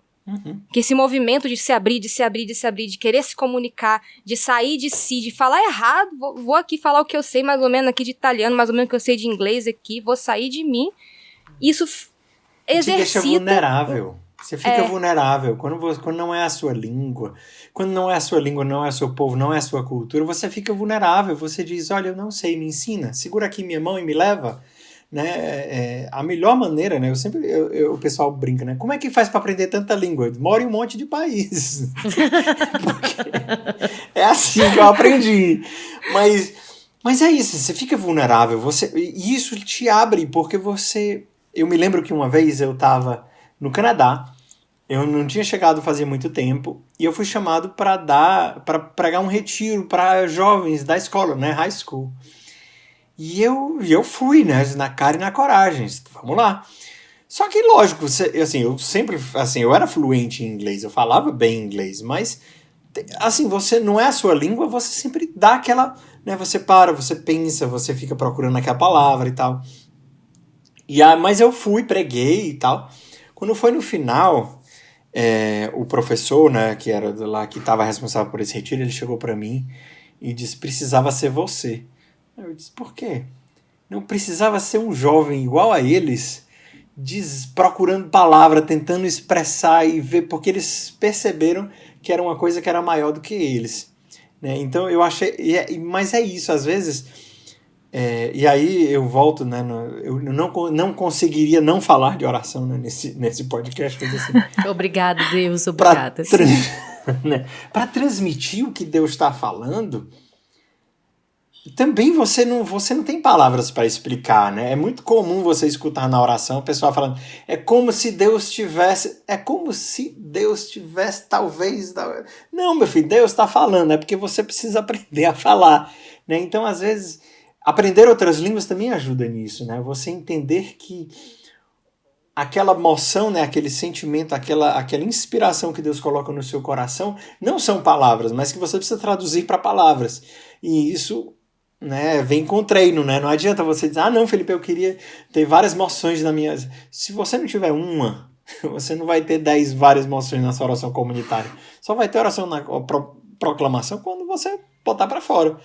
Que esse movimento de se abrir, de querer se comunicar, de sair de si, de falar errado, vou aqui falar o que eu sei mais ou menos aqui de italiano, mais ou menos o que eu sei de inglês aqui, vou sair de mim. Isso exercita... Te deixa vulnerável. Você fica vulnerável. Quando não é a sua língua, quando não é a sua língua, não é o seu povo, não é a sua cultura, você fica vulnerável. Você diz, olha, eu não sei, me ensina. Segura aqui minha mão e me leva. Né? A melhor maneira, né? O pessoal brinca, né? Como é que faz para aprender tanta língua? Mora em um monte de países. É assim que eu aprendi. Mas é isso, você fica vulnerável. E isso te abre, porque você... Eu me lembro que uma vez eu estava no Canadá, eu não tinha chegado fazia muito tempo, e eu fui chamado para pregar um retiro para jovens da escola, né? High school. E eu fui, né, na cara e na coragem, vamos lá. Só que, lógico, assim, eu sempre, assim, eu era fluente em inglês, eu falava bem inglês, mas, assim, você não é a sua língua, você sempre dá aquela, né, você para, você pensa, você fica procurando aquela palavra e tal. Mas eu fui, preguei e tal. Quando foi no final, o professor, né, que era lá, que estava responsável por esse retiro, ele chegou para mim e disse, precisava ser você. Eu disse, por quê? Não precisava ser um jovem igual a eles, procurando palavra, tentando expressar e ver, porque eles perceberam que era uma coisa que era maior do que eles. Né? Então eu achei... Mas é isso, às vezes... e aí eu volto, né, eu não conseguiria não falar de oração, né, nesse podcast. Assim, obrigada, Deus, obrigada. Para transmitir o que Deus está falando, também você não tem palavras para explicar, né? É muito comum você escutar na oração o pessoal falando, é como se Deus tivesse, talvez... Não, meu filho, Deus está falando, é porque você precisa aprender a falar, né? Então, às vezes... Aprender outras línguas também ajuda nisso, né? Você entender que aquela emoção, né? Aquele sentimento, aquela inspiração que Deus coloca no seu coração não são palavras, mas que você precisa traduzir para palavras. E isso, né, vem com treino, né? Não adianta você dizer, não, Felipe, eu queria ter várias emoções na minha... Se você não tiver uma, você não vai ter 10 várias emoções na sua oração comunitária. Só vai ter oração na proclamação quando você botar para fora.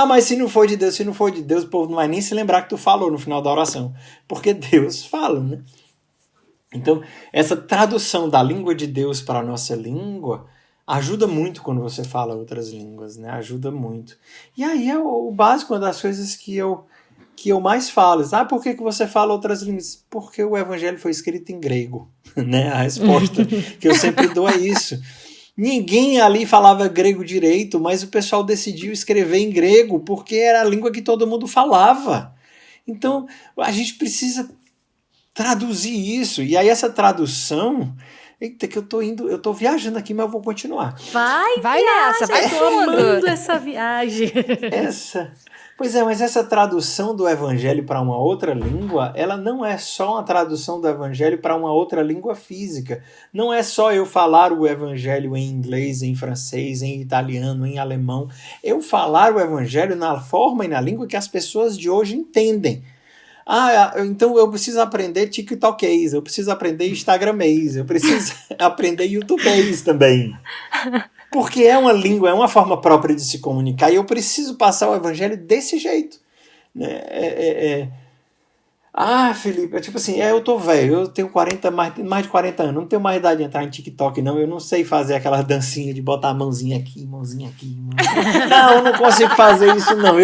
Mas se não for de Deus, o povo não vai nem se lembrar que tu falou no final da oração. Porque Deus fala, né? Então, essa tradução da língua de Deus para a nossa língua ajuda muito quando você fala outras línguas, né? Ajuda muito. E aí é o básico, uma das coisas que eu mais falo. Por que você fala outras línguas? Porque o evangelho foi escrito em grego, né? A resposta que eu sempre dou é isso. Ninguém ali falava grego direito, mas o pessoal decidiu escrever em grego porque era a língua que todo mundo falava. Então, a gente precisa traduzir isso. E aí essa tradução... Eita, que eu tô viajando aqui, mas eu vou continuar. Vai nessa, vai tomando essa viagem. Pois é, mas essa tradução do evangelho para uma outra língua, ela não é só uma tradução do evangelho para uma outra língua física. Não é só eu falar o evangelho em inglês, em francês, em italiano, em alemão. Eu falar o evangelho na forma e na língua que as pessoas de hoje entendem. Então eu preciso aprender TikTokês, eu preciso aprender Instagramês, eu preciso aprender YouTubês também. Porque é uma língua, é uma forma própria de se comunicar e eu preciso passar o evangelho desse jeito. Né? Felipe, é tipo assim, eu tô velho, eu tenho mais de 40 anos, não tenho mais idade de entrar em TikTok, não, eu não sei fazer aquelas dancinhas de botar a mãozinha aqui, mãozinha aqui. Não, eu não consigo fazer isso, não.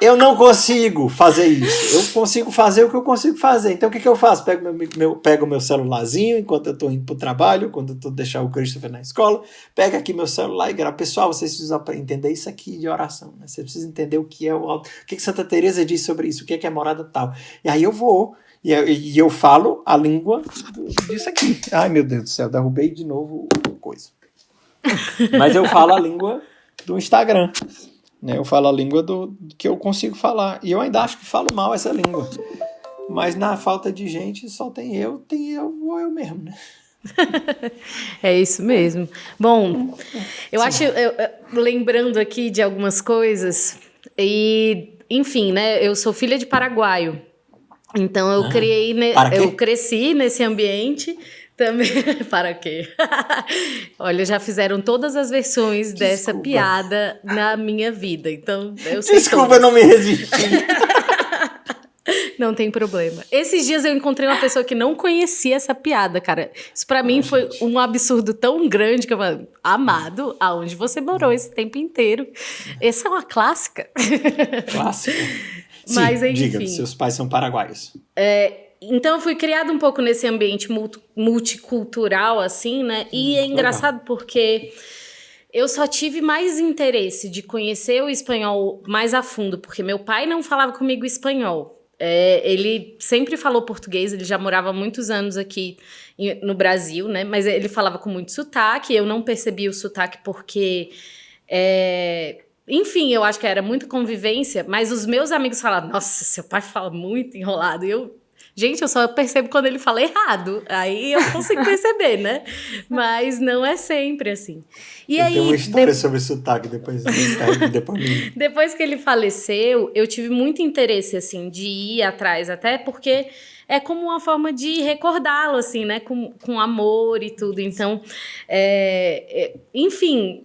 Eu não consigo fazer isso. Eu consigo fazer o que eu consigo fazer. Então, o que eu faço? Pego meu celularzinho enquanto eu estou indo para o trabalho, quando eu estou deixando o Christopher na escola, pego aqui meu celular e gravo. Pessoal, vocês precisam entender isso aqui de oração. Né? Você precisa entender o que é o que Santa Teresa diz sobre isso, o que é morada tal. E aí eu vou e eu falo a língua disso aqui. Ai, meu Deus do céu, derrubei de novo coisa. Mas eu falo a língua do Instagram. Eu falo a língua que eu consigo falar. E eu ainda acho que falo mal essa língua. Mas na falta de gente, só tem eu ou eu mesmo, né? É isso mesmo. Bom, eu acho... lembrando aqui de algumas coisas... enfim, né? Eu sou filha de paraguaio. Então, eu cresci nesse ambiente... Também, para quê? Olha, já fizeram todas as versões dessa piada na minha vida, então eu sei Desculpa, eu não me resisti. Não tem problema. Esses dias eu encontrei uma pessoa que não conhecia essa piada, cara. Isso pra mim foi um absurdo tão grande que eu falei, amado, aonde você morou esse tempo inteiro? Essa é uma clássica. Clássica? Mas, enfim. Diga, seus pais são paraguaios. Então, eu fui criada um pouco nesse ambiente multicultural, assim, né? E é engraçado porque eu só tive mais interesse de conhecer o espanhol mais a fundo, porque meu pai não falava comigo espanhol. Ele sempre falou português, ele já morava há muitos anos aqui no Brasil, né? Mas ele falava com muito sotaque, eu não percebi o sotaque porque... Enfim, eu acho que era muita convivência, mas os meus amigos falavam, nossa, seu pai fala muito enrolado, e gente, eu só percebo quando ele fala errado. Aí eu consigo perceber, né? Mas não é sempre assim. Eu tenho uma história sobre sotaque depois. Depois que ele faleceu, eu tive muito interesse, assim, de ir atrás, até porque é como uma forma de recordá-lo, assim, né? Com amor e tudo. Então, enfim,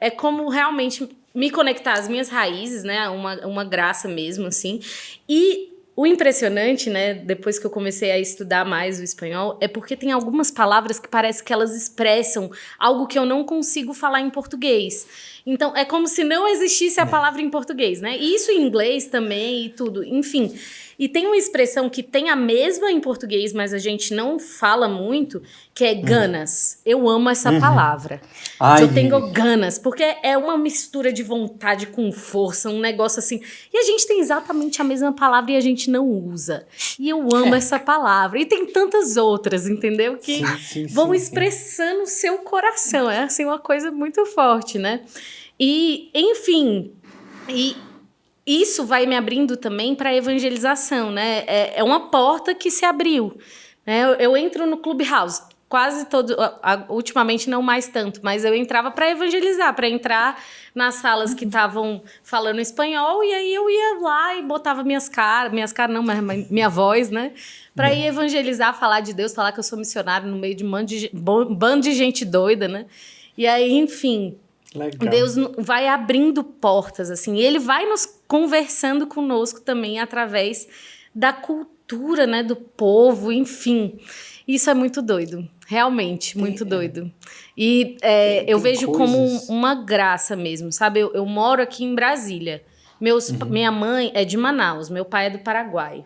é como realmente me conectar às minhas raízes, né? Uma graça mesmo, assim. E o impressionante, né, depois que eu comecei a estudar mais o espanhol, é porque tem algumas palavras que parece que elas expressam algo que eu não consigo falar em português. Então, é como se não existisse a palavra em português, né? E isso em inglês também e tudo, enfim. E tem uma expressão que tem a mesma em português, mas a gente não fala muito, que é ganas. Eu amo essa palavra. Ai. Eu tenho ganas, porque é uma mistura de vontade com força, um negócio assim. E a gente tem exatamente a mesma palavra e a gente não usa. E eu amo essa palavra. E tem tantas outras, entendeu? Que vão expressando o seu coração. É assim uma coisa muito forte, né? E, enfim... Isso vai me abrindo também para a evangelização, né? É uma porta que se abriu. Né? Eu entro no Clubhouse, quase todo... Ultimamente não mais tanto, mas eu entrava para evangelizar, para entrar nas salas que estavam falando espanhol, e aí eu ia lá e botava minhas caras não, mas minha voz, né? Para ir evangelizar, falar de Deus, falar que eu sou missionário no meio de um bando de gente doida, né? E aí, enfim... Legal. Deus vai abrindo portas, assim, e ele vai nos conversando conosco também através da cultura, né, do povo, enfim. Isso é muito doido, realmente, muito doido. E eu vejo coisas como uma graça mesmo, sabe? Eu moro aqui em Brasília. Minha mãe é de Manaus, meu pai é do Paraguai.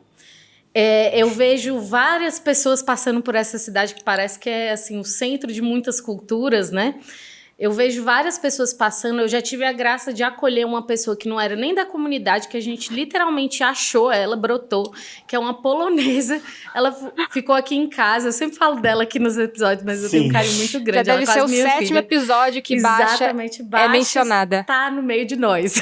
Eu vejo várias pessoas passando por essa cidade que parece que é assim, o centro de muitas culturas, né? Eu vejo várias pessoas passando, eu já tive a graça de acolher uma pessoa que não era nem da comunidade, que a gente literalmente achou, ela brotou, que é uma polonesa, ela ficou aqui em casa, eu sempre falo dela aqui nos episódios, mas eu tenho um carinho muito grande. Já deve ser o 7º episódio que Baixa é mencionada. Tá no meio de nós.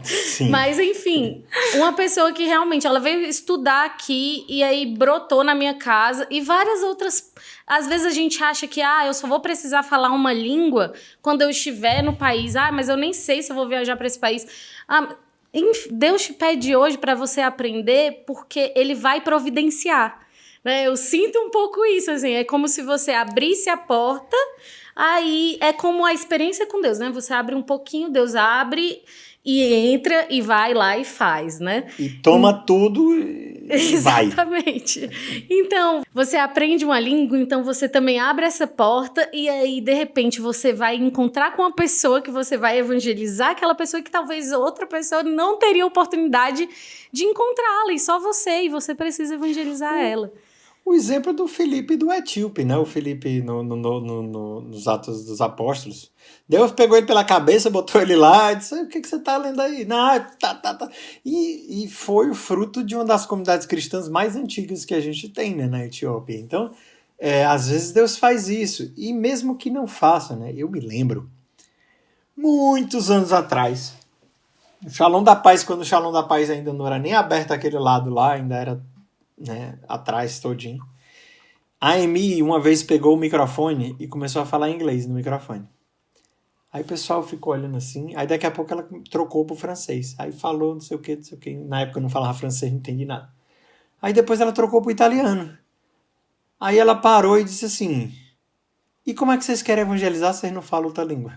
Sim. Mas, enfim, uma pessoa que realmente, ela veio estudar aqui e aí brotou na minha casa e várias outras... Às vezes a gente acha que, eu só vou precisar falar uma língua quando eu estiver no país. Mas eu nem sei se eu vou viajar para esse país. Deus te pede hoje para você aprender porque Ele vai providenciar. Né? Eu sinto um pouco isso, assim, é como se você abrisse a porta, aí é como a experiência com Deus, né? Você abre um pouquinho, Deus abre... E entra e vai lá e faz, né? E toma tudo e vai. Exatamente. Então, você aprende uma língua, então você também abre essa porta e aí, de repente, você vai encontrar com uma pessoa que você vai evangelizar, aquela pessoa que talvez outra pessoa não teria oportunidade de encontrá-la, e só você, e você precisa evangelizar ela. O exemplo do Filipe do Etíope, né? O Filipe nos Atos dos Apóstolos. Deus pegou ele pela cabeça, botou ele lá e disse, o que você tá lendo aí? Não, tá. E foi o fruto de uma das comunidades cristãs mais antigas que a gente tem, né, na Etiópia. Então, às vezes Deus faz isso. E mesmo que não faça, né? Eu me lembro, muitos anos atrás, o Shalom da Paz, quando o Shalom da Paz ainda não era nem aberto aquele lado lá, ainda era... né, atrás todinho. A Amy uma vez pegou o microfone e começou a falar inglês no microfone. Aí o pessoal ficou olhando assim, aí daqui a pouco ela trocou pro francês. Aí falou não sei o que. Na época eu não falava francês, não entendi nada. Aí depois ela trocou pro italiano. Aí ela parou e disse assim, e como é que vocês querem evangelizar se vocês não falam outra língua?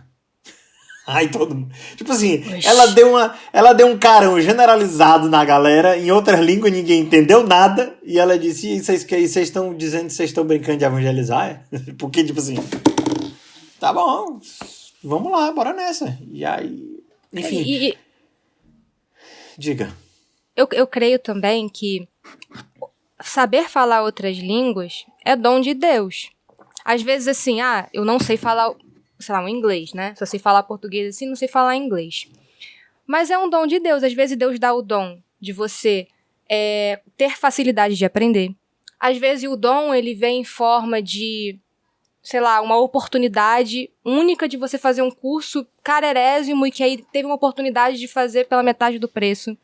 Aí todo mundo... Tipo assim, ela deu um carão generalizado na galera, em outras línguas ninguém entendeu nada, e ela disse, e vocês estão dizendo que vocês estão brincando de evangelizar? Porque, tipo assim, tá bom, vamos lá, bora nessa. E aí, enfim... Diga. Eu creio também que saber falar outras línguas é dom de Deus. Às vezes, assim, eu não sei falar... sei lá, um inglês, né? Só sei falar português assim, não sei falar inglês. Mas é um dom de Deus. Às vezes Deus dá o dom de você ter facilidade de aprender. Às vezes o dom, ele vem em forma de, sei lá, uma oportunidade única de você fazer um curso carerésimo e que aí teve uma oportunidade de fazer pela metade do preço.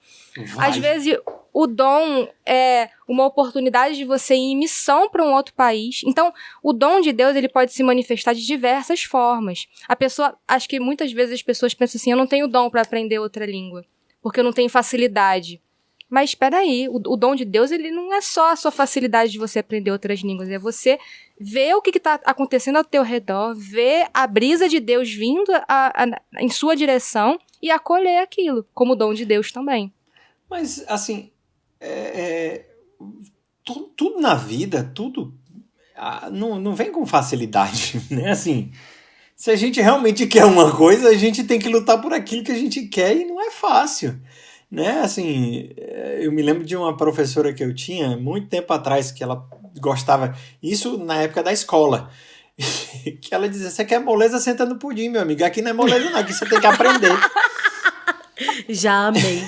Às vezes o dom é uma oportunidade de você ir em missão para um outro país. Então, o dom de Deus, ele pode se manifestar de diversas formas. Acho que muitas vezes as pessoas pensam assim, eu não tenho dom para aprender outra língua, porque eu não tenho facilidade. Mas espera aí, o dom de Deus, ele não é só a sua facilidade de você aprender outras línguas, é você ver o que está acontecendo ao teu redor, ver a brisa de Deus vindo em sua direção e acolher aquilo, como dom de Deus também. Mas, assim, tudo na vida, não vem com facilidade, né? Assim, se a gente realmente quer uma coisa, a gente tem que lutar por aquilo que a gente quer e não é fácil, né? Assim, eu me lembro de uma professora que eu tinha muito tempo atrás, que ela gostava, isso na época da escola, que ela dizia, você quer moleza, senta no pudim, meu amigo, aqui não é moleza não, aqui você tem que aprender. Já amei.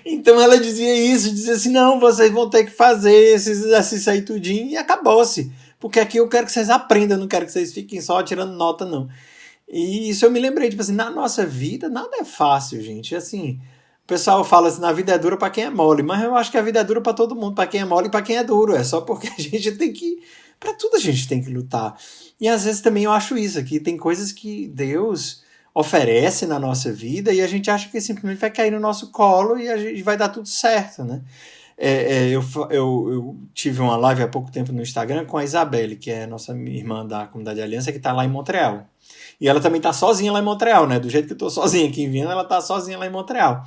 Então ela dizia assim, não, vocês vão ter que fazer esses exercícios aí tudinho e acabou-se. Porque aqui eu quero que vocês aprendam, não quero que vocês fiquem só tirando nota, não. E isso eu me lembrei, tipo assim, na nossa vida nada é fácil, gente. Assim, o pessoal fala assim, na vida é dura pra quem é mole, mas eu acho que a vida é dura pra todo mundo, pra quem é mole e pra quem é duro. É só porque a gente tem que... Pra tudo a gente tem que lutar. E às vezes também eu acho isso, aqui tem coisas que Deus oferece na nossa vida e a gente acha que simplesmente vai cair no nosso colo e a gente vai dar tudo certo, né? Eu tive uma live há pouco tempo no Instagram com a Isabelle, que é nossa irmã da Comunidade Aliança, que está lá em Montreal. E ela também está sozinha lá em Montreal, né? Do jeito que eu estou sozinha aqui em Viena, ela está sozinha lá em Montreal.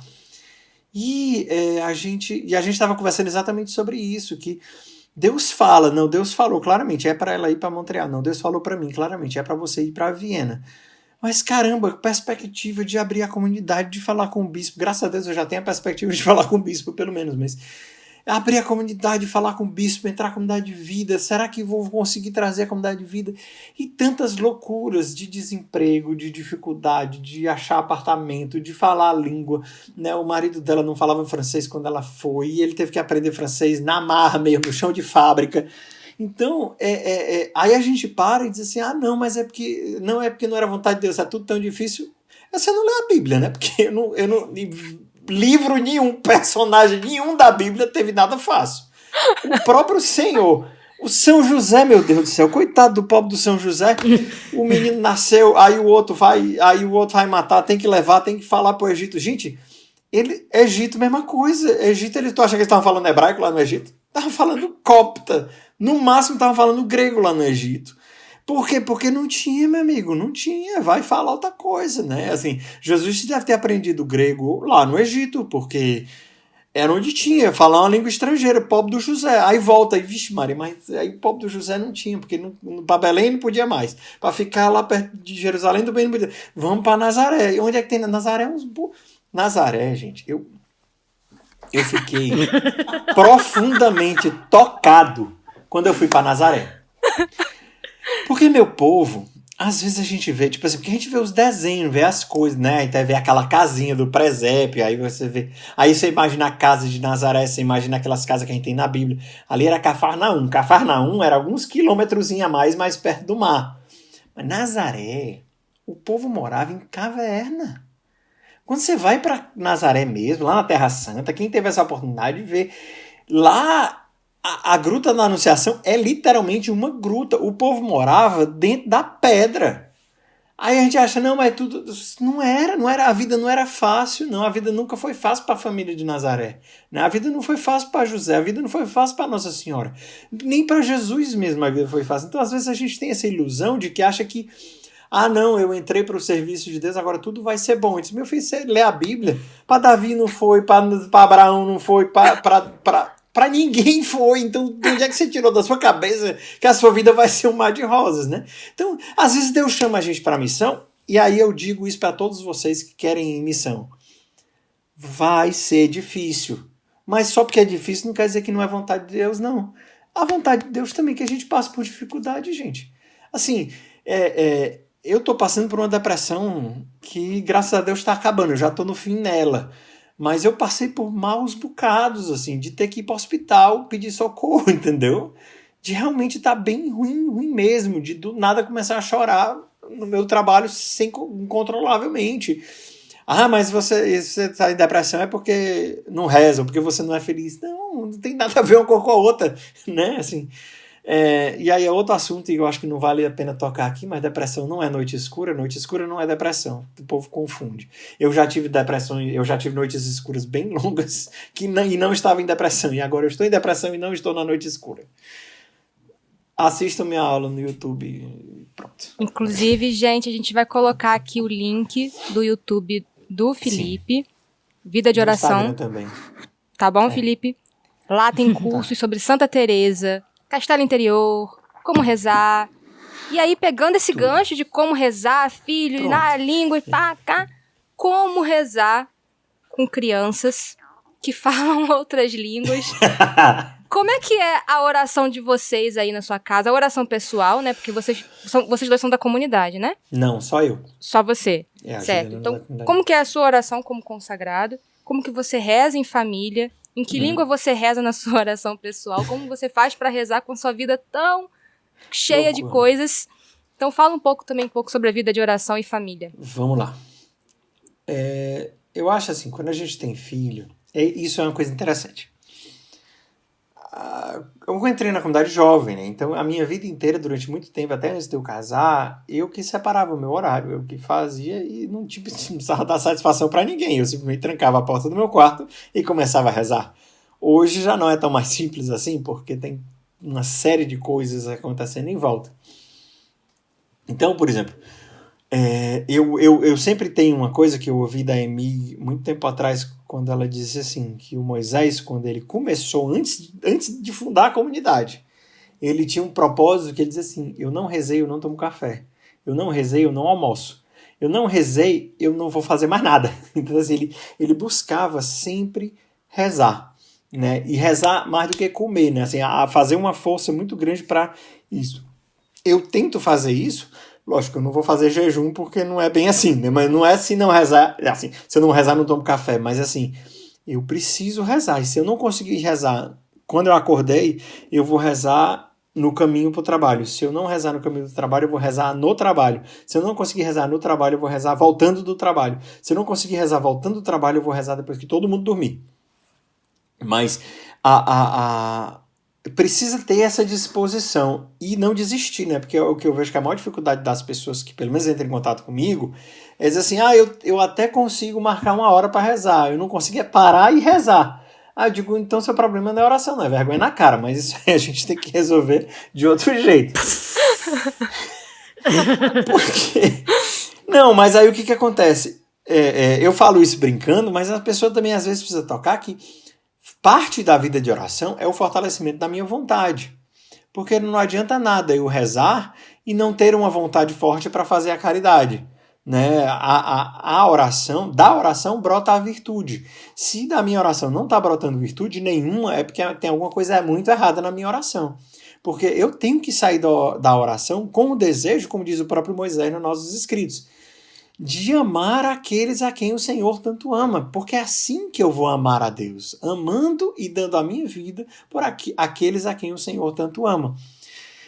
E a gente estava conversando exatamente sobre isso, que Deus fala, não, Deus falou claramente, é para ela ir para Montreal. Não, Deus falou para mim claramente, é para você ir para Viena. Mas caramba, perspectiva de abrir a comunidade, de falar com o bispo. Graças a Deus eu já tenho a perspectiva de falar com o bispo, pelo menos, mas abrir a comunidade, falar com o bispo, entrar na comunidade de vida, será que vou conseguir trazer a comunidade de vida? E tantas loucuras de desemprego, de dificuldade, de achar apartamento, de falar a língua, né? O marido dela não falava francês quando ela foi, e ele teve que aprender francês na marra mesmo, no chão de fábrica. Então, aí a gente para e diz assim, não, mas é porque não era vontade de Deus, é tudo tão difícil. Você não lê a Bíblia, né? Porque eu não livro nenhum, personagem nenhum da Bíblia teve nada fácil. O próprio Senhor, o São José, meu Deus do céu, coitado do pobre do São José, o menino nasceu, aí o outro vai matar, tem que levar, tem que falar pro Egito. Gente, Egito, mesma coisa. Egito, tu acha que eles estavam falando hebraico lá no Egito? Estavam falando copta. No máximo estavam falando grego lá no Egito. Por quê? Porque não tinha, meu amigo, não tinha. Vai falar outra coisa, né? Assim, Jesus deve ter aprendido grego lá no Egito, porque era onde tinha, falar uma língua estrangeira, pobre do José. Aí volta, aí, vixe Maria, mas aí o pobre do José não tinha, porque para Belém não podia mais. Para ficar lá perto de Jerusalém também não podia. Vamos para Nazaré. E onde é que tem Nazaré? Nazaré, gente, eu fiquei profundamente tocado quando eu fui para Nazaré. Porque, meu povo, às vezes a gente vê, tipo assim, porque a gente vê os desenhos, vê as coisas, né? Então vê aquela casinha do presépio, aí você vê. Aí você imagina a casa de Nazaré, você imagina aquelas casas que a gente tem na Bíblia. Ali era Cafarnaum. Cafarnaum era alguns quilômetros a mais perto do mar. Mas Nazaré, o povo morava em caverna. Quando você vai para Nazaré mesmo, lá na Terra Santa, quem teve essa oportunidade de ver, lá a Gruta da Anunciação é literalmente uma gruta. O povo morava dentro da pedra. Aí a gente acha, não, mas tudo... Não era, a vida não era fácil, não. A vida nunca foi fácil para a família de Nazaré. A vida não foi fácil para José, a vida não foi fácil para Nossa Senhora. Nem para Jesus mesmo a vida foi fácil. Então, às vezes, a gente tem essa ilusão de que acha que não, eu entrei para o serviço de Deus, agora tudo vai ser bom. Eu disse, meu filho, você lê a Bíblia? Para Davi não foi, para Abraão não foi, para ninguém foi. Então, de onde é que você tirou da sua cabeça que a sua vida vai ser um mar de rosas, né? Então, às vezes Deus chama a gente para a missão, e aí eu digo isso para todos vocês que querem ir em missão. Vai ser difícil. Mas só porque é difícil não quer dizer que não é vontade de Deus, não. A vontade de Deus também é que a gente passe por dificuldade, gente. Assim, eu estou passando por uma depressão que, graças a Deus, está acabando. Eu já estou no fim nela. Mas eu passei por maus bocados, assim, de ter que ir para o hospital pedir socorro, entendeu? De realmente estar bem ruim mesmo, de do nada começar a chorar no meu trabalho incontrolavelmente. Mas você está em depressão é porque não reza, ou porque você não é feliz. Não tem nada a ver uma coisa com a outra, né? Assim, e aí é outro assunto e eu acho que não vale a pena tocar aqui, mas depressão não é noite escura não é depressão, o povo confunde. Eu já tive depressão, eu já tive noites escuras bem longas e não estava em depressão, e agora eu estou em depressão e não estou na noite escura. assistam minha aula no YouTube. Pronto. Inclusive, gente, a gente vai colocar aqui o link do YouTube do Felipe. Sim. Vida de Oração. Também. Tá bom, Felipe? Lá tem cursos sobre Santa Teresa, Castelo Interior, como rezar. E aí, pegando esse gancho de como rezar, filho, na língua e pá, cá, como rezar com crianças que falam outras línguas. Como é que é a oração de vocês aí na sua casa? A oração pessoal, né? Porque vocês dois são da comunidade, né? Não, só eu. Só você. Certo. Então, como que é a sua oração como consagrado? Como que você reza em família? Em que língua você reza na sua oração pessoal? Como você faz para rezar com sua vida tão cheia de coisas? Então fala um pouco sobre a vida de oração e família. Vamos lá. Eu acho assim, quando a gente tem filho, isso é uma coisa interessante. Eu entrei na comunidade jovem, né? Então a minha vida inteira, durante muito tempo, até antes de eu casar, eu que separava o meu horário, eu que fazia e não precisava dar satisfação para ninguém. Eu simplesmente trancava a porta do meu quarto e começava a rezar. Hoje já não é tão mais simples assim, porque tem uma série de coisas acontecendo em volta. Então, por exemplo, eu sempre tenho uma coisa que eu ouvi da Emi muito tempo atrás, quando ela disse assim, que o Moisés, quando ele começou, antes de fundar a comunidade, ele tinha um propósito que ele dizia assim, eu não rezei, eu não tomo café. Eu não rezei, eu não almoço. Eu não rezei, eu não vou fazer mais nada. Então, assim, ele buscava sempre rezar, né? E rezar mais do que comer, né? Assim, a fazer uma força muito grande para isso. Eu tento fazer isso. Lógico, eu não vou fazer jejum porque não é bem assim, né? Mas não é se não rezar, assim, se eu não rezar, não tomo café. Mas assim, eu preciso rezar. E se eu não conseguir rezar quando eu acordei, eu vou rezar no caminho para o trabalho. Se eu não rezar no caminho do trabalho, eu vou rezar no trabalho. Se eu não conseguir rezar no trabalho, eu vou rezar voltando do trabalho. Se eu não conseguir rezar voltando do trabalho, eu vou rezar depois que todo mundo dormir. Mas precisa ter essa disposição e não desistir, né? Porque o que eu vejo que a maior dificuldade das pessoas que pelo menos entram em contato comigo é dizer assim, eu até consigo marcar uma hora para rezar, eu não consigo parar e rezar. Eu digo, então seu problema não é oração, não é vergonha na cara, mas isso aí a gente tem que resolver de outro jeito. Porque... Não, mas aí o que acontece? Eu falo isso brincando, mas a pessoa também às vezes precisa tocar que parte da vida de oração é o fortalecimento da minha vontade. Porque não adianta nada eu rezar e não ter uma vontade forte para fazer a caridade. Né? Da oração brota a virtude. Se da minha oração não está brotando virtude nenhuma, é porque tem alguma coisa muito errada na minha oração. Porque eu tenho que sair da oração com o desejo, como diz o próprio Moisés nos nossos escritos, de amar aqueles a quem o Senhor tanto ama, porque é assim que eu vou amar a Deus, amando e dando a minha vida por aqueles a quem o Senhor tanto ama.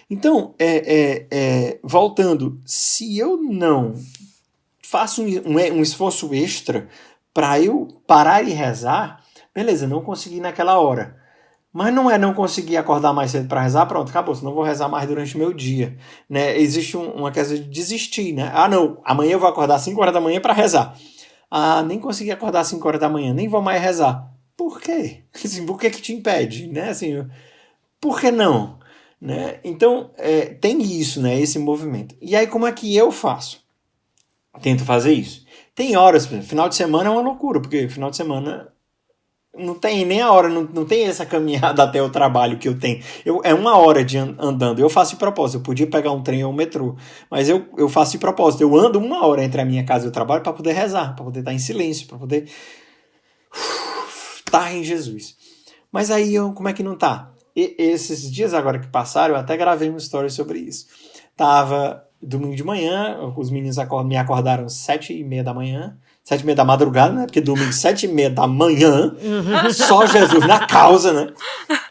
Então, voltando, se eu não faço um esforço extra para eu parar e rezar, beleza, não consegui naquela hora. Mas não é não conseguir acordar mais cedo para rezar, pronto, acabou, senão eu vou rezar mais durante o meu dia. Né? Existe uma questão de desistir, né? Não, amanhã eu vou acordar às 5 horas da manhã para rezar. Nem consegui acordar às 5 horas da manhã, nem vou mais rezar. Por quê? Assim, por que te impede? Né? Assim, por que não? Né? Então, tem isso, né? Esse movimento. E aí, como é que eu faço? Tento fazer isso. Tem horas, por exemplo, final de semana é uma loucura, porque final de semana... Não tem nem a hora, não tem essa caminhada até o trabalho que eu tenho. É uma hora de andando. Eu faço de propósito. Eu podia pegar um trem ou um metrô, mas eu faço de propósito. Eu ando uma hora entre a minha casa e o trabalho para poder rezar, para poder estar em silêncio, para poder estar em Jesus. Mas aí, como é que não tá? Esses dias agora que passaram, eu até gravei uma história sobre isso. Tava domingo de manhã, os meninos me acordaram 7h30 da manhã. 7h30 da madrugada, né? Porque domingo, 7h30 da manhã, só Jesus na causa, né?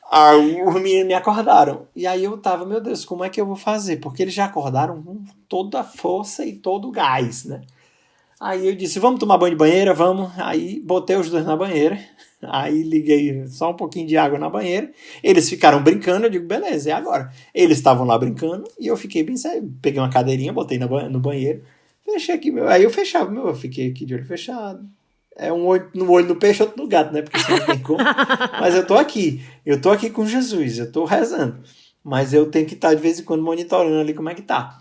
Aí os meninos me acordaram. E aí eu tava, meu Deus, como é que eu vou fazer? Porque eles já acordaram com toda a força e todo o gás, né? Aí eu disse, vamos tomar banho de banheira? Vamos. Aí botei os dois na banheira. Aí liguei só um pouquinho de água na banheira. Eles ficaram brincando, eu digo, beleza, é agora. Eles estavam lá brincando e eu fiquei bem sério. Peguei uma cadeirinha, botei no banheiro. Fechei aqui, aí eu fechava, eu fiquei aqui de olho fechado. Um olho no peixe, outro no gato, né? Porque você não tem como. Mas eu tô aqui com Jesus, eu tô rezando. mas eu tenho que estar de vez em quando monitorando ali como é que tá.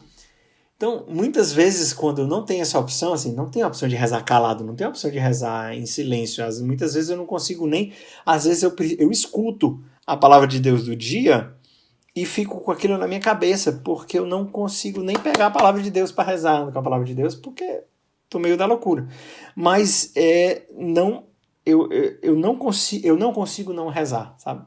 Então, muitas vezes, quando eu não tenho essa opção, assim, não tem a opção de rezar calado, não tem a opção de rezar em silêncio, muitas vezes eu não consigo nem, às vezes eu escuto a palavra de Deus do dia e fico com aquilo na minha cabeça, porque eu não consigo nem pegar a palavra de Deus para rezar com a palavra de Deus, porque tô meio da loucura. Mas eu não consigo não rezar, sabe?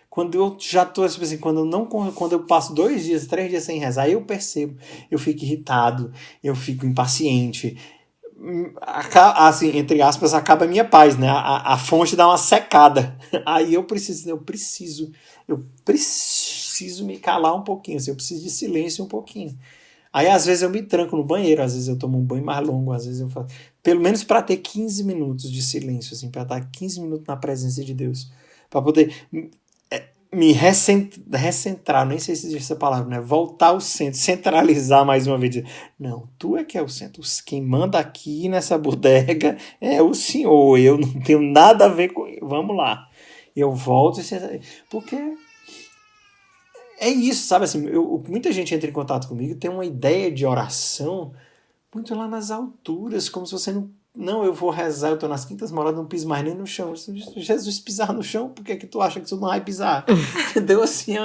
Quando eu já tô, tipo assim, quando eu passo 2 dias, 3 dias sem rezar, eu percebo, eu fico irritado, eu fico impaciente, assim, entre aspas, acaba a minha paz, né? A fonte dá uma secada. Aí eu preciso me calar um pouquinho, assim, eu preciso de silêncio um pouquinho. Aí às vezes eu me tranco no banheiro, às vezes eu tomo um banho mais longo, às vezes eu faço, pelo menos para ter 15 minutos de silêncio, assim, para estar 15 minutos na presença de Deus, para poder me recentrar, nem sei se existe essa palavra, né? Voltar ao centro, centralizar mais uma vez. Não, tu é que é o centro. Quem manda aqui nessa bodega é o Senhor. Eu não tenho nada a ver com ele. Vamos lá. Eu volto e porque é isso, sabe? Assim, muita gente entra em contato comigo, tem uma ideia de oração muito lá nas alturas, como se você não, eu vou rezar, eu tô nas quintas moradas, não piso mais nem no chão. Jesus pisar no chão, por que tu acha que tu não vai pisar? Entendeu? Assim,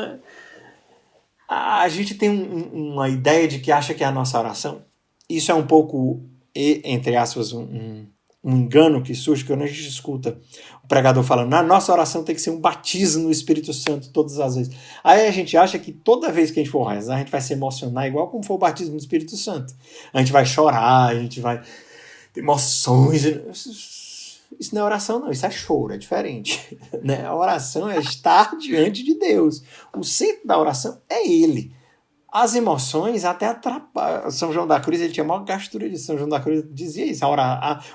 a gente tem uma ideia de que acha que é a nossa oração. Isso é um pouco, entre aspas, um engano que surge, que quando a gente escuta o pregador falando, a nossa oração tem que ser um batismo no Espírito Santo todas as vezes. Aí a gente acha que toda vez que a gente for rezar, a gente vai se emocionar igual como foi o batismo no Espírito Santo. A gente vai chorar, a gente vai ter emoções. Isso não é oração, não. Isso é choro, é diferente. Né? A oração é estar diante de Deus. O centro da oração é Ele. As emoções até atrapalham. São João da Cruz, ele tinha a maior gastura disso. São João da Cruz dizia isso.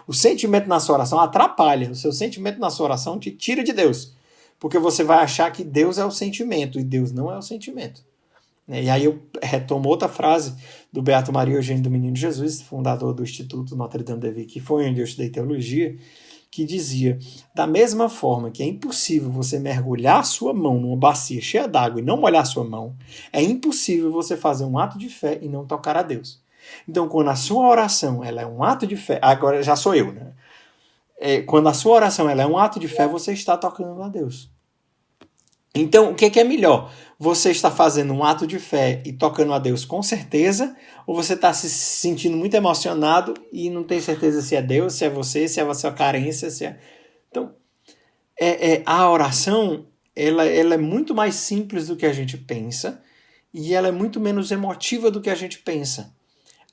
O sentimento na sua oração atrapalha. O seu sentimento na sua oração te tira de Deus. Porque você vai achar que Deus é o sentimento e Deus não é o sentimento. E aí eu retomo outra frase do Beato Maria Eugênio do Menino Jesus, fundador do Instituto Notre Dame de Vie, que foi onde eu estudei teologia, que dizia, da mesma forma que é impossível você mergulhar a sua mão numa bacia cheia d'água e não molhar a sua mão, é impossível você fazer um ato de fé e não tocar a Deus. Então, quando a sua oração ela é um ato de fé, agora já sou eu, né? Quando a sua oração ela é um ato de fé, você está tocando a Deus. Então, o que é melhor? Você está fazendo um ato de fé e tocando a Deus com certeza, ou você está se sentindo muito emocionado e não tem certeza se é Deus, se é você, se é a sua carência, se é... Então, a oração, ela é muito mais simples do que a gente pensa e ela é muito menos emotiva do que a gente pensa.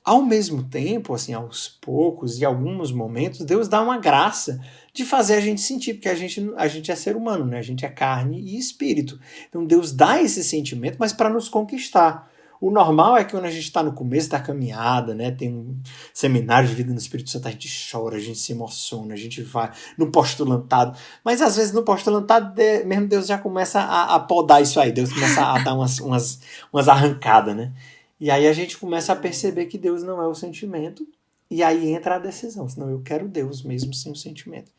Ao mesmo tempo, assim, aos poucos e alguns momentos, Deus dá uma graça de fazer a gente sentir, porque a gente é ser humano, né? A gente é carne e espírito. Então Deus dá esse sentimento, mas para nos conquistar. O normal é que quando a gente está no começo da caminhada, né? Tem um seminário de vida no Espírito Santo, a gente chora, a gente se emociona, a gente vai no postulantado. Mas às vezes no postulantado, mesmo Deus já começa a podar isso aí. Deus começa a dar umas arrancadas, né? E aí a gente começa a perceber que Deus não é o sentimento. E aí entra a decisão. Senão eu quero Deus mesmo sem o sentimento.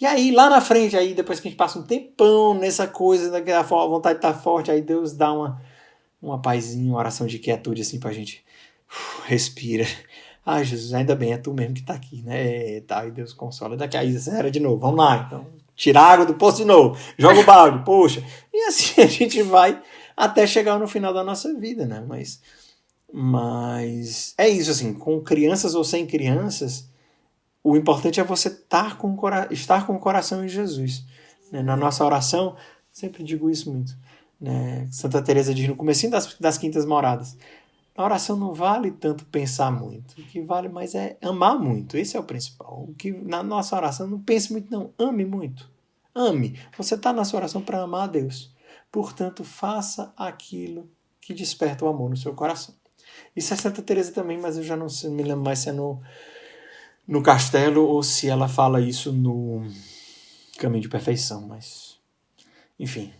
E aí lá na frente, aí depois que a gente passa um tempão nessa coisa, a vontade tá forte, aí Deus dá uma pazinha, uma oração de quietude assim pra gente. Respira. Ah, Jesus, ainda bem, é tu mesmo que tá aqui, né? Tá, e Deus consola. Daqui a Isa era de novo. Vamos lá, então. Tira a água do poço de novo. Joga o balde, poxa. E assim a gente vai até chegar no final da nossa vida, né? Mas é isso, assim, com crianças ou sem crianças, o importante é você estar com o coração em Jesus. Né? Na nossa oração, sempre digo isso muito. Né? Santa Teresa diz no comecinho das Quintas Moradas, na oração não vale tanto pensar muito, o que vale mais é amar muito, esse é o principal. O que na nossa oração, não pense muito não, ame muito. Ame, você está na sua oração para amar a Deus. Portanto, faça aquilo que desperta o amor no seu coração. Isso é Santa Teresa também, mas eu já não me lembro mais se é no Castelo ou se ela fala isso no Caminho de Perfeição, mas enfim,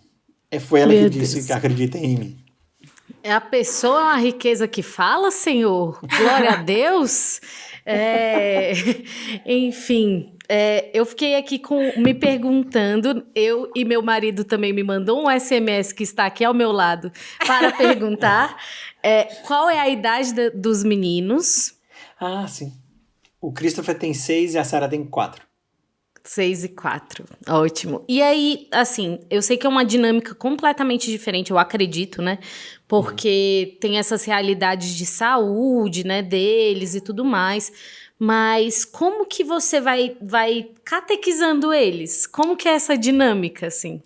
foi ela que disse que acredita em mim. É a pessoa, a riqueza que fala, Senhor. Glória a Deus. Enfim, Eu fiquei aqui me perguntando, eu e meu marido também me mandou um SMS que está aqui ao meu lado para perguntar qual é a idade dos meninos. Ah, sim. O Christopher tem 6 e a Sarah tem 4. 6 e 4, ótimo. E aí, assim, eu sei que é uma dinâmica completamente diferente, eu acredito, né? Porque tem essas realidades de saúde, né, deles e tudo mais. Mas como que você vai catequizando eles? Como que é essa dinâmica, assim?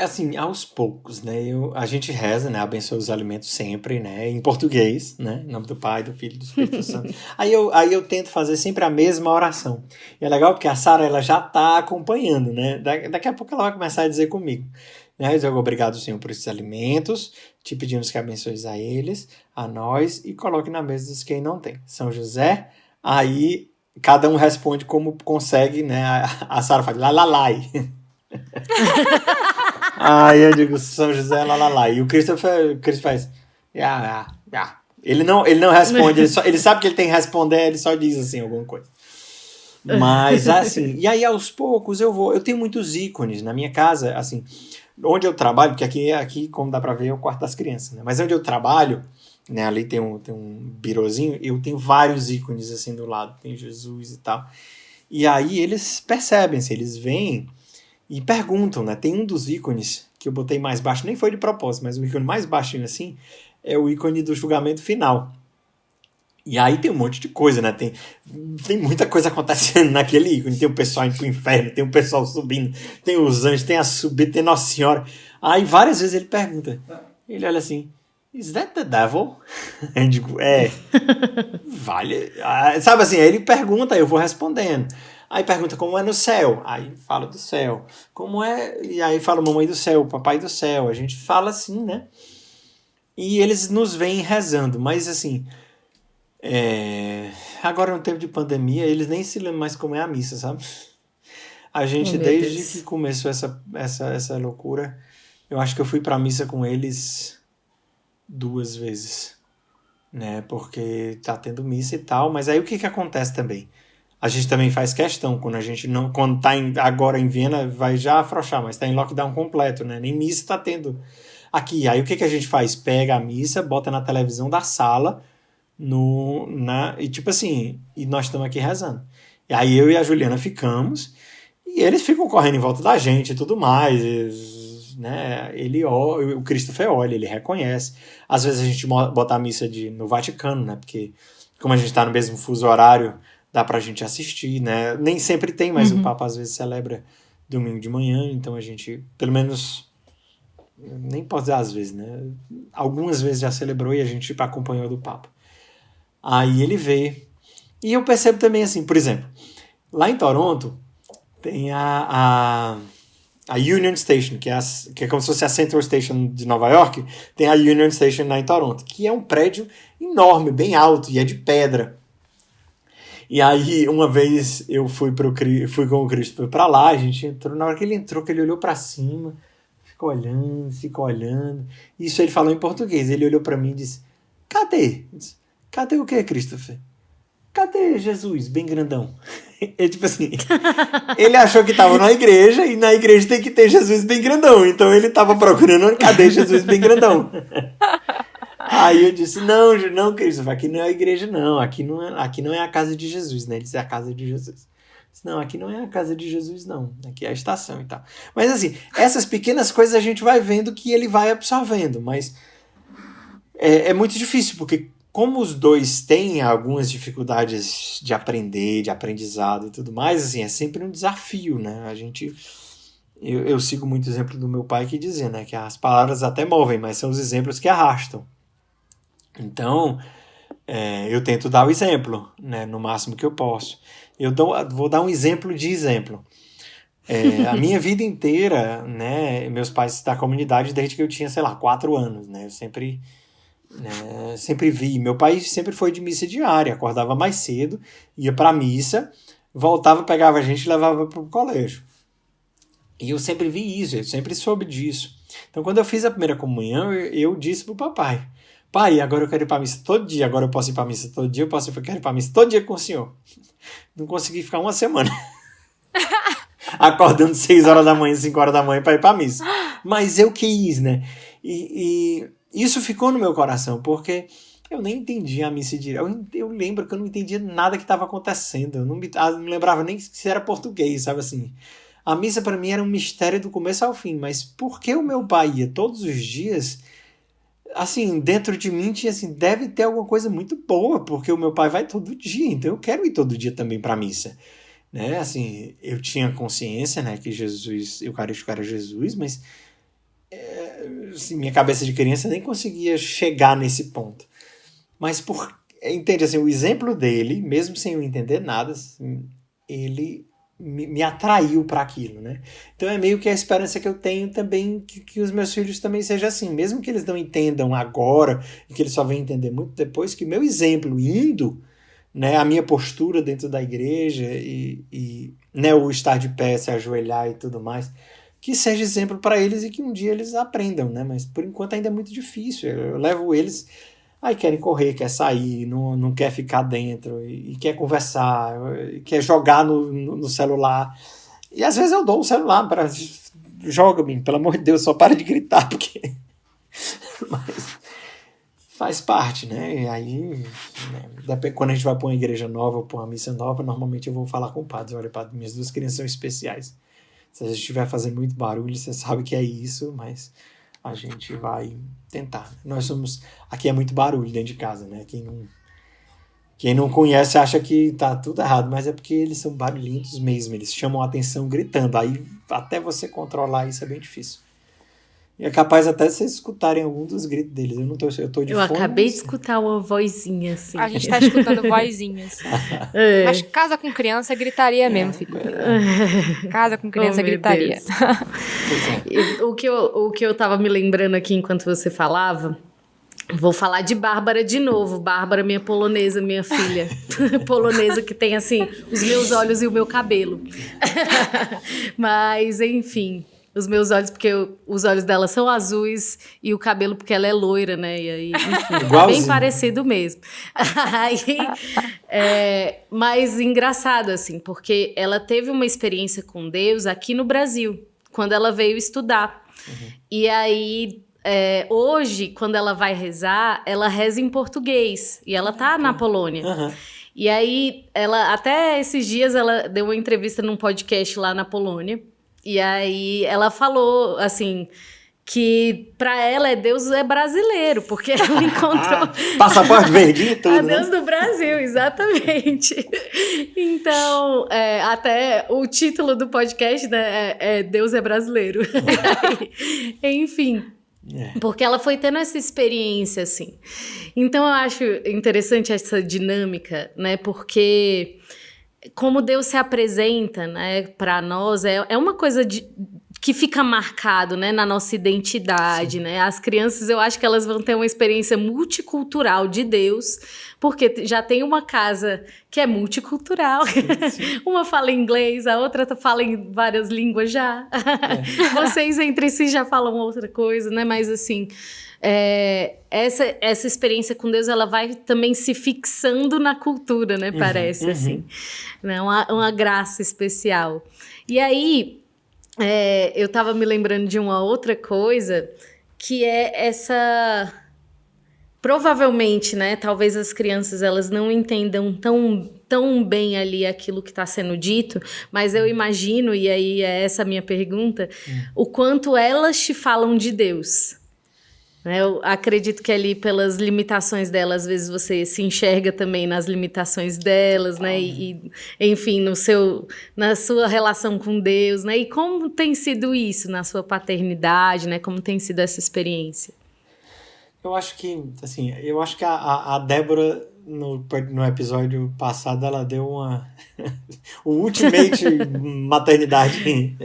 Assim, aos poucos, né? A gente reza, né? Abençoa os alimentos sempre, né? Em português, né? Em nome do Pai, do Filho e do Espírito Santo. Aí eu tento fazer sempre a mesma oração. E é legal porque a Sarah, ela já tá acompanhando, né? Daqui a pouco ela vai começar a dizer comigo. Né? Eu digo, obrigado, Senhor, por esses alimentos. Te pedimos que abençoes a eles, a nós, e coloque na mesa dos quem não tem. São José, aí cada um responde como consegue, né? A Sarah fala, lalalai. Aí eu digo, São José, lá. E o Cristo faz, ya. Ele não responde, ele sabe que ele tem que responder, ele só diz assim, alguma coisa. Mas assim, e aí aos poucos eu tenho muitos ícones na minha casa, assim, onde eu trabalho, porque aqui como dá pra ver, é o quarto das crianças, né? Mas onde eu trabalho, né, ali tem um birozinho, eu tenho vários ícones assim do lado, tem Jesus e tal. E aí eles percebem, se eles veem e perguntam, né? Tem um dos ícones que eu botei mais baixo, nem foi de propósito, mas o ícone mais baixinho assim é o ícone do julgamento final. E aí tem um monte de coisa, né? Tem muita coisa acontecendo naquele ícone. Tem o pessoal indo pro inferno, tem o pessoal subindo, tem os anjos, tem a subida, tem Nossa Senhora. Aí várias vezes ele pergunta, ele olha assim, is that the devil? Eu digo, vale. Sabe assim, aí ele pergunta, eu vou respondendo. Aí pergunta como é no céu. Aí fala do céu. Como é... E aí fala mamãe do céu, papai do céu. A gente fala assim, né? E eles nos veem rezando. Mas assim... Agora no tempo de pandemia, eles nem se lembram mais como é a missa, sabe? A gente, desde que começou essa loucura, eu acho que eu fui pra missa com eles 2 vezes. Né? Porque tá tendo missa e tal. Mas aí o que acontece também? A gente também faz questão, quando tá agora em Viena, vai já afrouxar, mas tá em lockdown completo, né? Nem missa tá tendo aqui. Aí o que a gente faz? Pega a missa, bota na televisão da sala, e tipo assim, e nós estamos aqui rezando. E aí eu e a Juliana ficamos, e eles ficam correndo em volta da gente e tudo mais, né? O Christopher olha, ele reconhece. Às vezes a gente bota a missa no Vaticano, né? Porque como a gente tá no mesmo fuso horário, dá pra gente assistir, né? Nem sempre tem, mas o Papa às vezes celebra domingo de manhã, então a gente, pelo menos, nem posso dizer às vezes, né? Algumas vezes já celebrou e a gente acompanhou do Papa. Aí ele vê. E eu percebo também assim, por exemplo, lá em Toronto tem a Union Station, que é como se fosse a Central Station de Nova York, tem a Union Station lá em Toronto, que é um prédio enorme, bem alto, e é de pedra. E aí, uma vez eu fui com o Cristo pra lá, a gente entrou, na hora que ele entrou, que ele olhou pra cima, ficou olhando. Isso ele falou em português, ele olhou pra mim e disse, cadê? Eu disse, cadê o que, Christopher? Cadê Jesus, bem grandão? Ele, tipo assim, ele achou que tava na igreja, e na igreja tem que ter Jesus bem grandão, então ele tava procurando, cadê Jesus bem grandão? Aí eu disse, não, Christopher, aqui não é a igreja, não. Aqui não é a casa de Jesus, né? Ele disse, é a casa de Jesus. Eu disse, não, aqui não é a casa de Jesus, não. Aqui é a estação e tal. Mas assim, essas pequenas coisas a gente vai vendo que ele vai absorvendo. Mas é muito difícil, porque como os dois têm algumas dificuldades de aprender, de aprendizado e tudo mais, assim, é sempre um desafio, né? Eu sigo muito o exemplo do meu pai que dizia, né? Que as palavras até movem, mas são os exemplos que arrastam. Então, eu tento dar o exemplo, né, no máximo que eu posso. Vou dar um exemplo de exemplo. A minha vida inteira, né, meus pais da comunidade desde que eu tinha, 4 anos, né, eu sempre vi. Meu pai sempre foi de missa diária, acordava mais cedo, ia para a missa, voltava, pegava a gente e levava para o colégio. E eu sempre vi isso, eu sempre soube disso. Então, quando eu fiz a primeira comunhão, eu disse pro papai, pai, agora eu quero ir pra missa todo dia, agora eu posso ir pra missa todo dia, quero ir pra missa todo dia com o senhor. Não consegui ficar uma semana. Acordando 6 horas da manhã, 5 horas da manhã pra ir pra missa. Mas eu quis, né? E isso ficou no meu coração, porque eu nem entendia a missa direito. Eu lembro que eu não entendia nada que estava acontecendo. Eu não me lembrava nem se era português, sabe assim? A missa para mim era um mistério do começo ao fim, mas porque o meu pai ia todos os dias, assim, dentro de mim tinha assim, deve ter alguma coisa muito boa, porque o meu pai vai todo dia, então eu quero ir todo dia também para a missa. Né? Assim, eu tinha consciência, né, que Jesus, Eucarístico era Jesus, mas assim, minha cabeça de criança nem conseguia chegar nesse ponto. Mas entende assim, o exemplo dele, mesmo sem eu entender nada, assim, ele me atraiu para aquilo, né? Então é meio que a esperança que eu tenho também que os meus filhos também sejam assim, mesmo que eles não entendam agora e que eles só venham entender muito depois, que meu exemplo indo, né, a minha postura dentro da igreja e né, o estar de pé, se ajoelhar e tudo mais, que seja exemplo para eles e que um dia eles aprendam, né? Mas por enquanto ainda é muito difícil. Eu levo eles, aí querem correr, quer sair, não quer ficar dentro, e quer conversar, quer jogar no celular. E às vezes eu dou o celular para joga-me, pelo amor de Deus, só para de gritar, porque mas faz parte, né? E aí, né, quando a gente vai para uma igreja nova ou para uma missa nova, normalmente eu vou falar com o padre, olha, padre, minhas 2 crianças são especiais. Se a gente estiver fazendo muito barulho, você sabe que é isso, mas a gente vai tentar. Aqui é muito barulho dentro de casa, né? Quem não conhece acha que tá tudo errado, mas é porque eles são barulhentos mesmo, eles chamam a atenção gritando, aí até você controlar isso é bem difícil. E é capaz até de vocês escutarem algum dos gritos deles. Eu tô de fone. Eu acabei de escutar uma vozinha assim. A gente tá escutando vozinhas. Mas casa com criança é gritaria mesmo, filho. Casa com criança é gritaria. O que eu tava me lembrando aqui enquanto você falava, vou falar de Bárbara de novo. Bárbara, minha polonesa, minha filha. Polonesa que tem, assim, os meus olhos e o meu cabelo. Mas, enfim... Os meus olhos, porque os olhos dela são azuis e o cabelo porque ela é loira, né? E aí, enfim, bem parecido mesmo. Aí, mas engraçado, assim, porque ela teve uma experiência com Deus aqui no Brasil, quando ela veio estudar. Uhum. E aí, hoje, quando ela vai rezar, ela reza em português. E ela tá na Polônia. Uhum. E aí, até esses dias, ela deu uma entrevista num podcast lá na Polônia. E aí ela falou, assim, que pra ela Deus é brasileiro, porque ela encontrou... Passaporte verdinho e tudo, a Deus do Brasil, exatamente. Então, até o título do podcast, né, é Deus é brasileiro. Enfim, porque ela foi tendo essa experiência, assim. Então, eu acho interessante essa dinâmica, né, porque... como Deus se apresenta, né, para nós, é uma coisa que fica marcado, né, na nossa identidade, né? As crianças, eu acho que elas vão ter uma experiência multicultural de Deus, porque já tem uma casa que é multicultural. Sim. Uma fala inglês, a outra fala em várias línguas já. Vocês entre si já falam outra coisa, né? Mas assim... essa experiência com Deus, ela vai também se fixando na cultura, né? Parece, assim. Né? Uma graça especial. E aí, eu tava me lembrando de uma outra coisa, que é essa... Provavelmente, né? Talvez as crianças, elas não entendam tão bem ali aquilo que está sendo dito, mas eu imagino, e aí é essa a minha pergunta, o quanto elas te falam de Deus. Eu acredito que ali, pelas limitações delas, às vezes você se enxerga também nas limitações delas, né? E enfim, na sua relação com Deus, né? E como tem sido isso na sua paternidade, né? Como tem sido essa experiência? Eu acho que, assim, a Débora, no episódio passado, ela deu o ultimate maternidade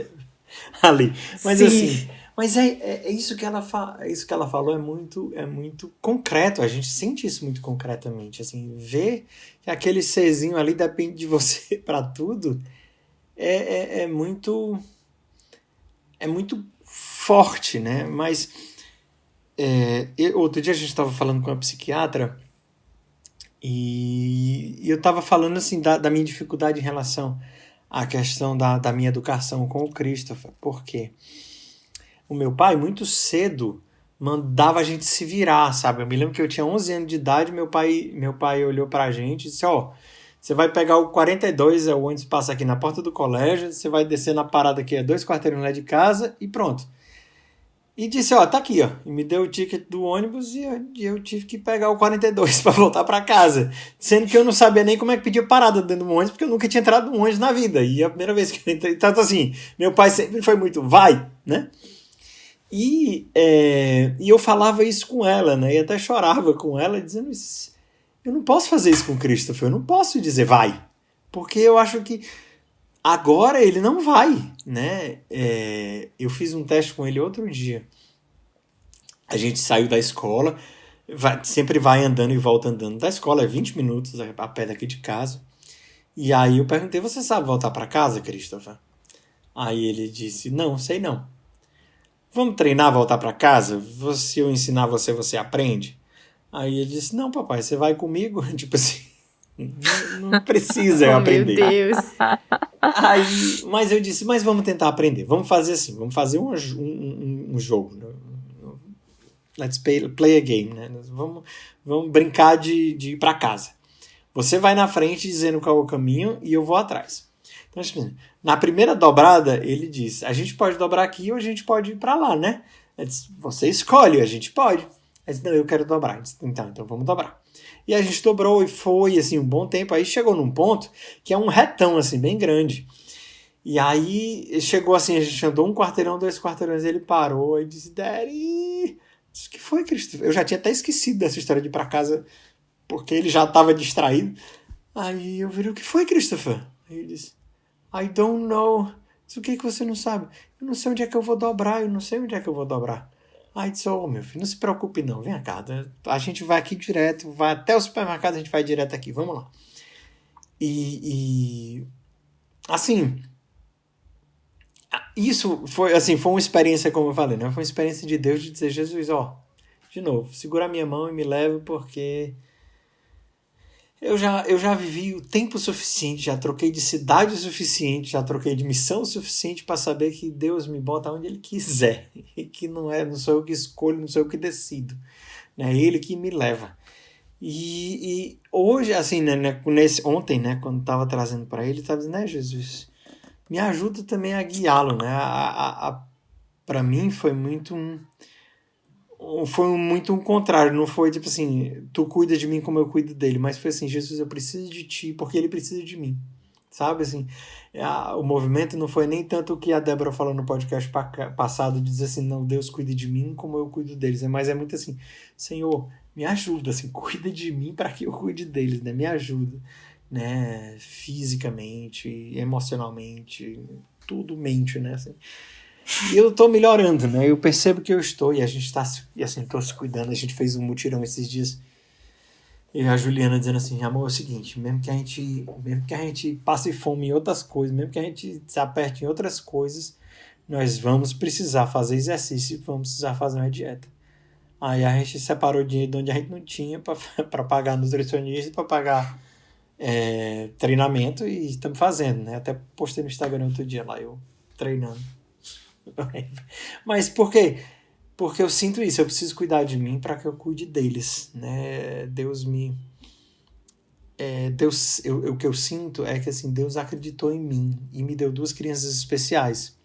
ali. Mas, sim. Assim... Mas isso que ela falou é muito concreto, a gente sente isso muito concretamente, assim, ver que aquele serzinho ali depende de você para tudo é muito forte, né? Mas outro dia a gente estava falando com uma psiquiatra e eu estava falando assim da minha dificuldade em relação à questão da minha educação com o Christopher, porque o meu pai, muito cedo, mandava a gente se virar, sabe? Eu me lembro que eu tinha 11 anos de idade, meu pai olhou pra gente e disse, você vai pegar o 42, é o ônibus passa aqui na porta do colégio, você vai descer na parada que é 2 quarteirões lá de casa e pronto. E disse, tá aqui, e me deu o ticket do ônibus e eu tive que pegar o 42 para voltar para casa. Sendo que eu não sabia nem como é que pedia parada dentro do ônibus, porque eu nunca tinha entrado num ônibus na vida. E a primeira vez que eu entrei, tanto assim, meu pai sempre foi muito, vai, né? E eu falava isso com ela, né? E até chorava com ela, dizendo isso. Eu não posso fazer isso com o Christopher, eu não posso dizer vai. Porque eu acho que agora ele não vai, né? Eu fiz um teste com ele outro dia. A gente saiu da escola, sempre vai andando e volta andando da escola, é 20 minutos a pé daqui de casa. E aí eu perguntei, você sabe voltar para casa, Christopher? Aí ele disse, não, sei não. Vamos treinar, voltar para casa? Se eu ensinar você aprende? Aí ele disse, não, papai, você vai comigo? Tipo assim, não precisa eu aprender. Meu Deus. Aí, mas eu disse, mas vamos tentar aprender. Vamos fazer assim, vamos fazer um jogo. Let's play a game, né? Vamos brincar de ir para casa. Você vai na frente dizendo qual é o caminho e eu vou atrás. Então, na primeira dobrada, ele disse, a gente pode dobrar aqui ou a gente pode ir para lá, né? Eu disse, você escolhe, a gente pode. Ele disse, não, eu quero dobrar. Eu disse, então vamos dobrar. E a gente dobrou e foi, assim, um bom tempo. Aí chegou num ponto que é um retão, assim, bem grande. E aí chegou assim, a gente andou 1 quarteirão, 2 quarteirões, ele parou e disse, Daddy, o que foi, Christopher? Eu já tinha até esquecido dessa história de ir pra casa, porque ele já estava distraído. Aí eu virei, o que foi, Christopher? Aí ele disse, I don't know. Disse, o que você não sabe? Eu não sei onde é que eu vou dobrar, Aí disse, meu filho, não se preocupe não, vem cá, a gente vai aqui direto, vai até o supermercado, a gente vai direto aqui, vamos lá. E assim, isso foi uma experiência, como eu falei, né? Foi uma experiência de Deus de dizer, Jesus, de novo, segura a minha mão e me leva, porque eu já vivi o tempo suficiente, já troquei de cidade o suficiente, já troquei de missão o suficiente para saber que Deus me bota onde Ele quiser. E que não sou eu que escolho, não sou eu que decido. É Ele que me leva. E hoje, assim, ontem, né, quando estava trazendo para ele, estava dizendo, né, Jesus, me ajuda também a guiá-lo, né? Para mim foi muito um contrário, não foi tipo assim, tu cuida de mim como eu cuido dele, mas foi assim, Jesus, eu preciso de ti porque ele precisa de mim, sabe assim, o movimento não foi nem tanto o que a Débora falou no podcast passado, de dizer assim, não, Deus cuida de mim como eu cuido deles, mas é muito assim, Senhor, me ajuda, assim, cuida de mim para que eu cuide deles, né, me ajuda, né, fisicamente, emocionalmente, tudo mente, né, assim. E eu tô melhorando, né? Eu percebo que eu estou, e a gente tá, e assim, tô se cuidando. A gente fez um mutirão esses dias. E a Juliana dizendo assim, amor, é o seguinte, mesmo que a gente passe fome em outras coisas, mesmo que a gente se aperte em outras coisas, nós vamos precisar fazer exercício e vamos precisar fazer uma dieta. Aí a gente separou dinheiro de onde a gente não tinha para pagar nutricionista, para pagar treinamento, e estamos fazendo, né? Até postei no Instagram outro dia lá, eu treinando. Mas por quê? Porque eu sinto isso, eu preciso cuidar de mim para que eu cuide deles, né? O que eu sinto é que assim, Deus acreditou em mim e me deu 2 crianças especiais,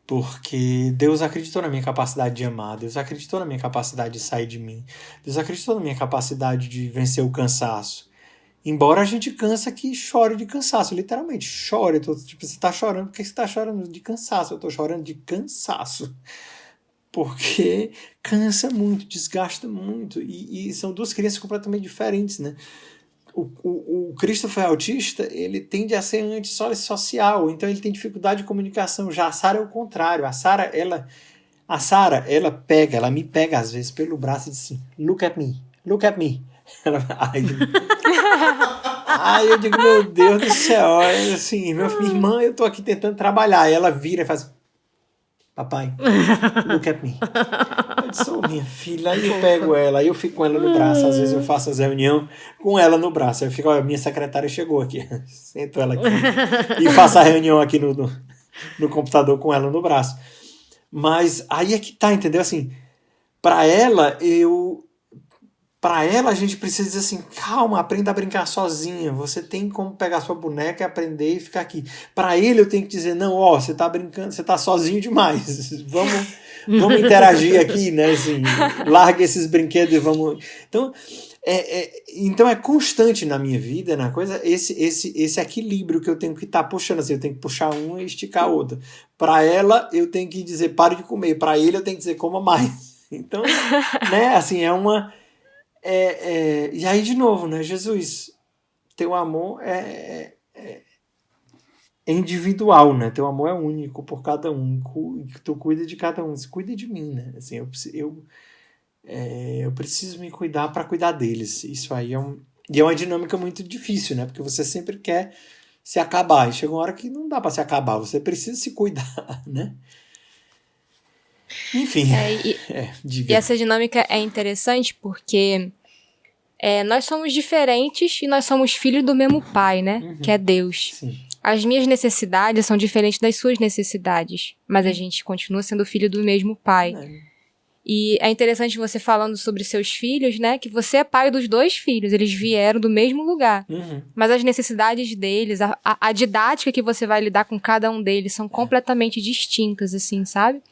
porque Deus acreditou na minha capacidade de amar, Deus acreditou na minha capacidade de sair de mim, Deus acreditou na minha capacidade de vencer o cansaço. Embora a gente cansa que chore de cansaço, literalmente, chore. Tipo, você tá chorando, por que você tá chorando de cansaço? Eu tô chorando de cansaço. Porque cansa muito, desgasta muito. E são 2 crianças completamente diferentes, né? O Christopher autista, ele tende a ser antissocial, então ele tem dificuldade de comunicação. Já a Sarah é o contrário. A Sarah, ela me pega às vezes pelo braço e diz assim, look at me. Aí eu digo, meu Deus do céu, assim, minha irmã, eu tô aqui tentando trabalhar, e ela vira e faz, papai, look at me. Eu disse, minha filha, aí eu pego ela, aí eu fico com ela no braço, às vezes eu faço as reuniões com ela no braço, aí eu fico, olha, minha secretária chegou aqui, sento ela aqui e faço a reunião aqui no computador com ela no braço. Mas aí é que tá, entendeu? Assim, pra ela a gente precisa dizer assim, calma, aprenda a brincar sozinha. Você tem como pegar sua boneca e aprender e ficar aqui. Pra ele eu tenho que dizer, não, você tá brincando, você tá sozinho demais. Vamos interagir aqui, né? Assim, larga esses brinquedos e vamos... Então é constante na minha vida, na coisa, esse equilíbrio que eu tenho que estar puxando, assim, eu tenho que puxar uma e esticar a outra. Para ela, eu tenho que dizer, pare de comer. Para ele, eu tenho que dizer, coma mais. Então, né, assim, e aí, de novo, né, Jesus, teu amor é individual, né? Teu amor é único por cada um. Tu cuida de cada um. Você cuida de mim, né? Assim, eu preciso me cuidar para cuidar deles. Isso aí é uma dinâmica muito difícil, né? Porque você sempre quer se acabar. E chega uma hora que não dá para se acabar. Você precisa se cuidar, né? Enfim. E essa dinâmica é interessante porque nós somos diferentes e nós somos filhos do mesmo pai, né? Uhum. Que é Deus. Sim. As minhas necessidades são diferentes das suas necessidades. Mas a gente continua sendo filho do mesmo pai. E é interessante você falando sobre seus filhos, né? Que você é pai dos 2 filhos. Eles vieram do mesmo lugar. Uhum. Mas as necessidades deles, a didática que você vai lidar com cada um deles são completamente distintas, assim, sabe?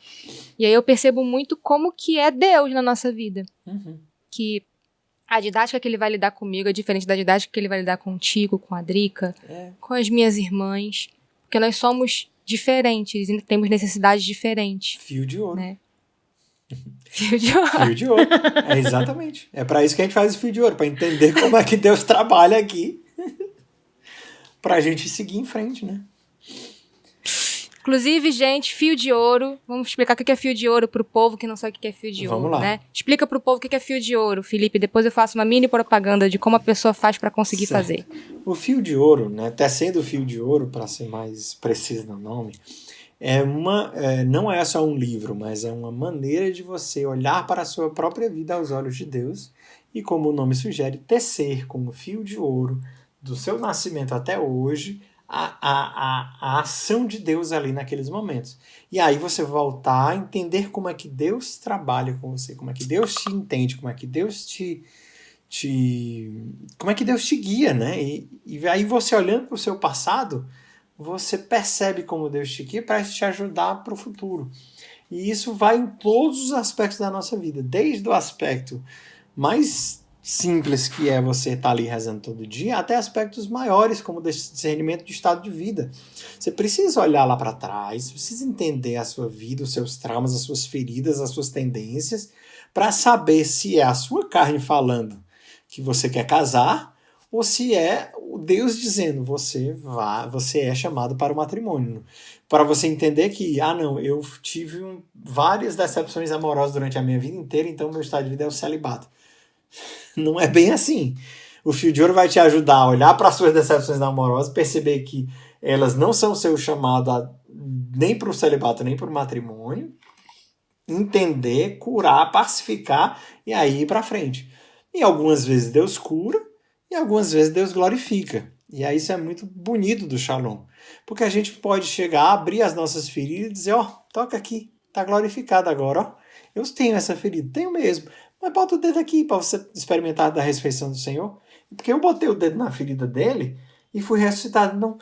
E aí eu percebo muito como que é Deus na nossa vida. Uhum. Que a didática que ele vai lidar comigo é diferente da didática que ele vai lidar contigo, com a Drica, com as minhas irmãs. Porque nós somos diferentes e temos necessidades diferentes. Fio de ouro. Né? Fio de ouro. Fio de ouro. Exatamente. É para isso que a gente faz o fio de ouro, para entender como é que Deus trabalha aqui, pra gente seguir em frente, né? Inclusive, gente, fio de ouro. Vamos explicar o que é fio de ouro pro povo que não sabe o que é fio de ouro, né? Explica pro povo o que é fio de ouro, Felipe. Depois eu faço uma mini propaganda de como a pessoa faz para conseguir fazer. O fio de ouro, né? Tecendo o fio de ouro, para ser mais preciso no nome, não é só um livro, mas é uma maneira de você olhar para a sua própria vida aos olhos de Deus e, como o nome sugere, tecer com o fio de ouro do seu nascimento até hoje a ação de Deus ali naqueles momentos. E aí você voltar a entender como é que Deus trabalha com você, como é que Deus te entende, como é que Deus como é que Deus te guia, né? E aí você olhando para o seu passado, você percebe como Deus te guia para te ajudar para o futuro. E isso vai em todos os aspectos da nossa vida, desde o aspecto mais simples, que é você estar ali rezando todo dia, até aspectos maiores, como o discernimento de estado de vida. Você precisa olhar lá para trás, precisa entender a sua vida, os seus traumas, as suas feridas, as suas tendências, para saber se é a sua carne falando que você quer casar, ou se é o Deus dizendo, você é chamado para o matrimônio. Para você entender que, não, eu tive várias decepções amorosas durante a minha vida inteira, então meu estado de vida é o celibato. Não é bem assim. O fio de ouro vai te ajudar a olhar para as suas decepções amorosas, perceber que elas não são seu chamado nem para o celibato, nem para o matrimônio, entender, curar, pacificar e aí ir para frente. E algumas vezes Deus cura e algumas vezes Deus glorifica. E aí isso é muito bonito do Shalom. Porque a gente pode chegar, abrir as nossas feridas e dizer, toca aqui, tá glorificado agora, eu tenho essa ferida, tenho mesmo. Mas bota o dedo aqui para você experimentar da ressurreição do Senhor. Porque eu botei o dedo na ferida dele e fui ressuscitado. Não,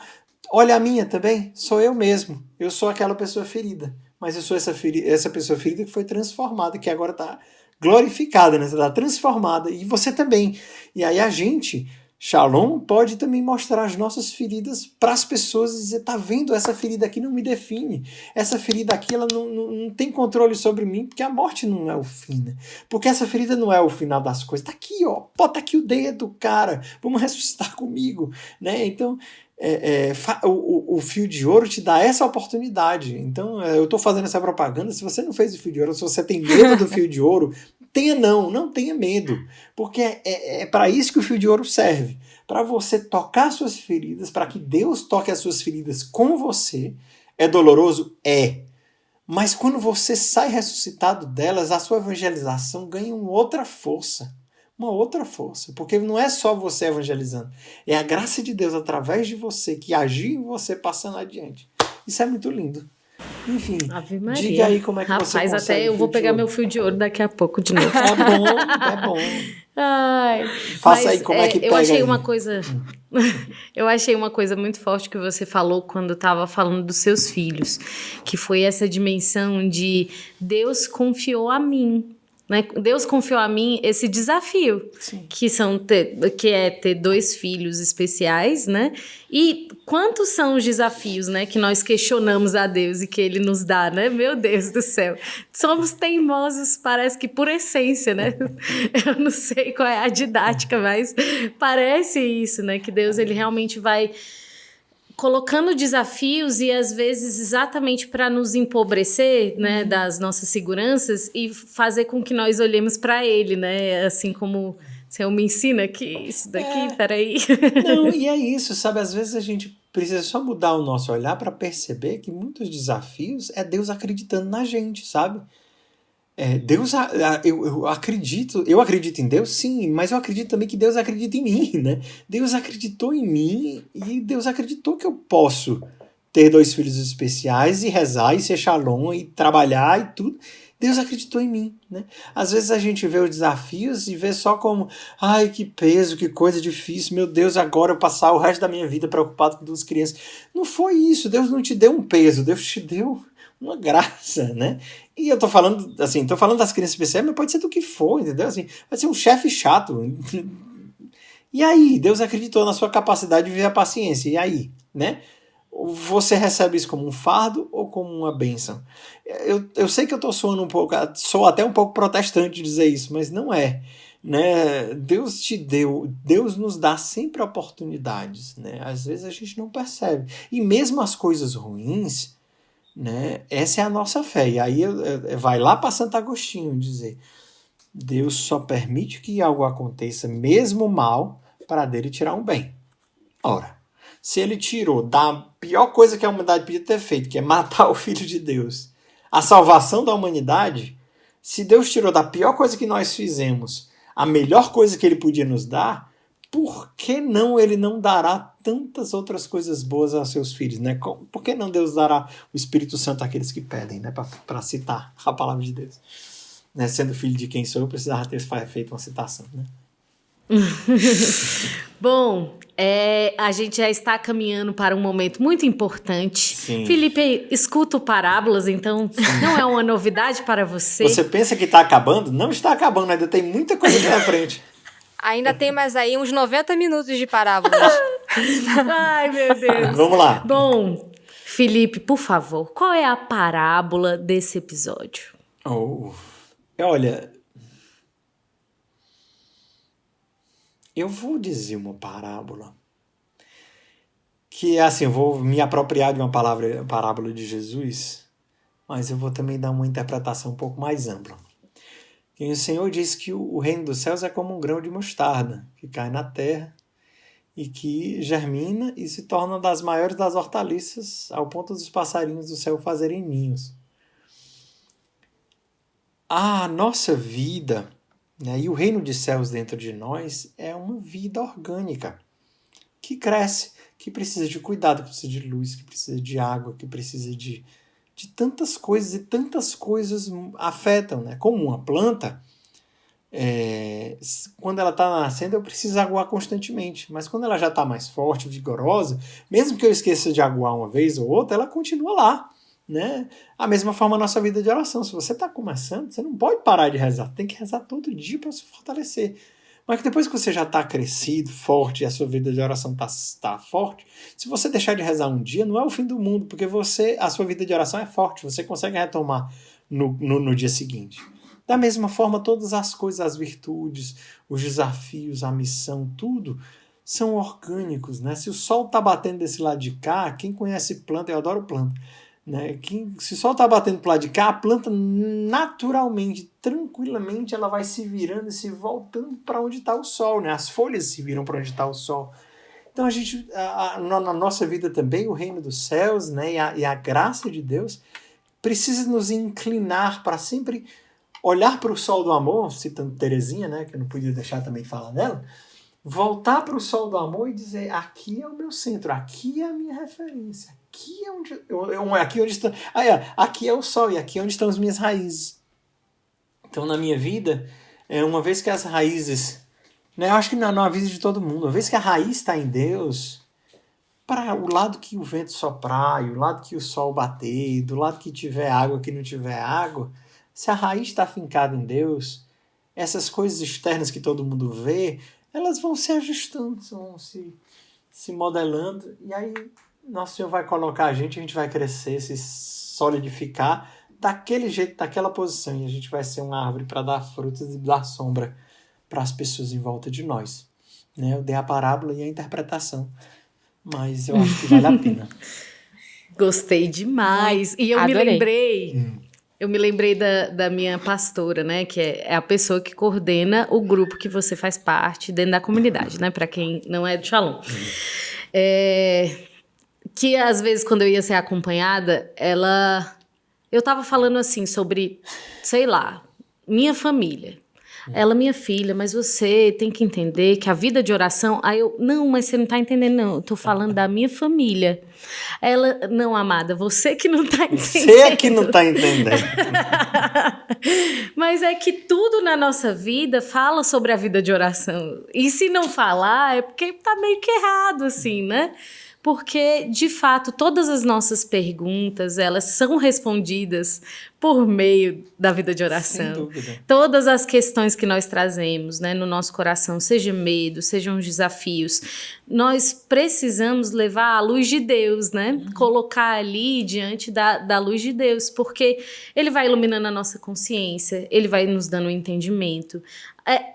olha a minha também, sou eu mesmo. Eu sou aquela pessoa ferida. Mas eu sou essa pessoa ferida que foi transformada, que agora está glorificada, né? Está transformada. E você também. E aí a gente, Shalom, pode também mostrar as nossas feridas para as pessoas e dizer, tá vendo, essa ferida aqui não me define. Essa ferida aqui, ela não tem controle sobre mim, porque a morte não é o fim, né? Porque essa ferida não é o final das coisas. Tá aqui, bota aqui o dedo, cara. Vamos ressuscitar comigo, né? Então, o fio de ouro te dá essa oportunidade. Então, eu estou fazendo essa propaganda. Se você não fez o fio de ouro, se você tem medo do fio de ouro, não tenha medo, porque é para isso que o fio de ouro serve, para você tocar suas feridas, para que Deus toque as suas feridas com você. É doloroso? Mas quando você sai ressuscitado delas, a sua evangelização ganha uma outra força. Porque não é só você evangelizando. É a graça de Deus através de você que agiu em você passando adiante. Isso é muito lindo. Enfim, diga aí como é que você consegue. Rapaz, até eu vou pegar meu fio de ouro daqui a pouco de novo. É bom. Ai, Faça aí como é que pega. Eu achei aí. uma coisa... Eu achei uma coisa muito forte que você falou quando estava falando dos seus filhos, que foi essa dimensão de Deus confiou a mim. Né? Deus confiou a mim esse desafio, que é ter 2 filhos especiais, né? E quantos são os desafios, né, que nós questionamos a Deus e que Ele nos dá, né? Meu Deus do céu. Somos teimosos, parece que por essência, né? Eu não sei qual é a didática, mas parece isso, né? Que Deus, Ele realmente vai colocando desafios e às vezes exatamente para nos empobrecer, né, das nossas seguranças e fazer com que nós olhemos para Ele, né, assim como o Senhor me ensina que isso daqui, peraí. Não, e é isso, sabe, às vezes a gente precisa só mudar o nosso olhar para perceber que muitos desafios é Deus acreditando na gente, sabe? Deus, eu acredito em Deus, sim, mas eu acredito também que Deus acredita em mim, né? Deus acreditou em mim e Deus acreditou que eu posso ter 2 filhos especiais e rezar e ser shalom e trabalhar e tudo. Deus acreditou em mim, né? Às vezes a gente vê os desafios e vê só como, ai, que peso, que coisa difícil, meu Deus, agora eu passar o resto da minha vida preocupado com 2 crianças. Não foi isso, Deus não te deu um peso, Deus te deu uma graça, né? E eu tô falando das crianças especiais, mas pode ser do que for, entendeu? Assim, pode ser um chefe chato. E aí, Deus acreditou na sua capacidade de viver a paciência. E aí, né? Você recebe isso como um fardo ou como uma bênção? Eu sei que eu tô soando sou até um pouco protestante de dizer isso, mas não é, né? Deus nos dá sempre oportunidades, né? Às vezes a gente não percebe. E mesmo as coisas ruins, né? Essa é a nossa fé. E aí vai lá para Santo Agostinho dizer: Deus só permite que algo aconteça, mesmo mal, para dele tirar um bem. Ora, se ele tirou da pior coisa que a humanidade podia ter feito, que é matar o Filho de Deus, a salvação da humanidade, se Deus tirou da pior coisa que nós fizemos a melhor coisa que ele podia nos dar, por que não ele não dará tantas outras coisas boas aos seus filhos, né? Por que não Deus dará o Espírito Santo àqueles que pedem, né? Para citar a palavra de Deus. Né? Sendo filho de quem sou, eu precisava ter feito uma citação, né? Bom, a gente já está caminhando para um momento muito importante. Sim. Felipe, escuto parábolas, então não é uma novidade para você. Você pensa que está acabando? Não está acabando, ainda tem muita coisa aqui na frente. Ainda tem mais aí uns 90 minutos de parábolas. Ai, meu Deus. Vamos lá. Bom, Felipe, por favor, qual é a parábola desse episódio? Olha, eu vou dizer uma parábola que é assim, eu vou me apropriar de uma parábola de Jesus, mas eu vou também dar uma interpretação um pouco mais ampla. E o Senhor diz que o reino dos céus é como um grão de mostarda que cai na terra e que germina e se torna uma das maiores das hortaliças ao ponto dos passarinhos do céu fazerem ninhos. A nossa vida, né, e o reino de céus dentro de nós é uma vida orgânica que cresce, que precisa de cuidado, que precisa de luz, que precisa de água, que precisa de tantas coisas, e tantas coisas afetam, né? Como uma planta, quando ela está nascendo eu preciso aguar constantemente, mas quando ela já está mais forte, vigorosa, mesmo que eu esqueça de aguar uma vez ou outra, ela continua lá, né? A mesma forma a nossa vida de oração. Se você está começando, você não pode parar de rezar, tem que rezar todo dia para se fortalecer. Mas que depois que você já está crescido, forte, e a sua vida de oração está forte, se você deixar de rezar um dia, não é o fim do mundo, porque a sua vida de oração é forte, você consegue retomar no dia seguinte. Da mesma forma, todas as coisas, as virtudes, os desafios, a missão, tudo são orgânicos, né? Se o sol está batendo desse lado de cá, quem conhece planta, eu adoro planta, né? Se o sol está batendo para o lado de cá, a planta naturalmente, tranquilamente, ela vai se virando e se voltando para onde está o sol, né? As folhas se viram para onde está o sol. Então na nossa vida também, o reino dos céus, né? e a graça de Deus precisa nos inclinar para sempre olhar para o sol do amor, citando Terezinha, né, que eu não podia deixar também de falar dela, voltar para o sol do amor e dizer, aqui é o meu centro, aqui é a minha referência, aqui é onde aqui onde está, aqui é o sol e aqui é onde estão as minhas raízes. Então, na minha vida, uma vez que as raízes, né, eu acho que na vida de todo mundo, uma vez que a raiz está em Deus, para o lado que o vento soprar, e o lado que o sol bater, e do lado que tiver água, que não tiver água, se a raiz está fincada em Deus, essas coisas externas que todo mundo vê, elas vão se ajustando, vão se modelando, e aí Nosso Senhor vai colocar a gente vai crescer, se solidificar daquele jeito, daquela posição, e a gente vai ser uma árvore para dar frutos e dar sombra para as pessoas em volta de nós. Né? Eu dei a parábola e a interpretação, mas eu acho que vale a pena. Gostei demais. E eu Adorei. me lembrei da minha pastora, né? Que é a pessoa que coordena o grupo que você faz parte dentro da comunidade, né? Para quem não é do Shalom. Que às vezes, quando eu ia ser acompanhada, eu tava falando assim sobre, sei lá, minha família. Ela, minha filha, mas você tem que entender que a vida de oração... Aí eu, não, mas você não tá entendendo, não. Eu tô falando da minha família. Ela, não, amada, você que não tá entendendo. Você é que não tá entendendo. Mas é que tudo na nossa vida fala sobre a vida de oração. E se não falar, é porque tá meio que errado, assim, né? Porque, de fato, todas as nossas perguntas, elas são respondidas por meio da vida de oração. Sem dúvida. Todas as questões que nós trazemos, né, no nosso coração, seja medo, sejam os desafios, nós precisamos levar à luz de Deus, né? Colocar ali diante da luz de Deus, porque Ele vai iluminando a nossa consciência, Ele vai nos dando um entendimento.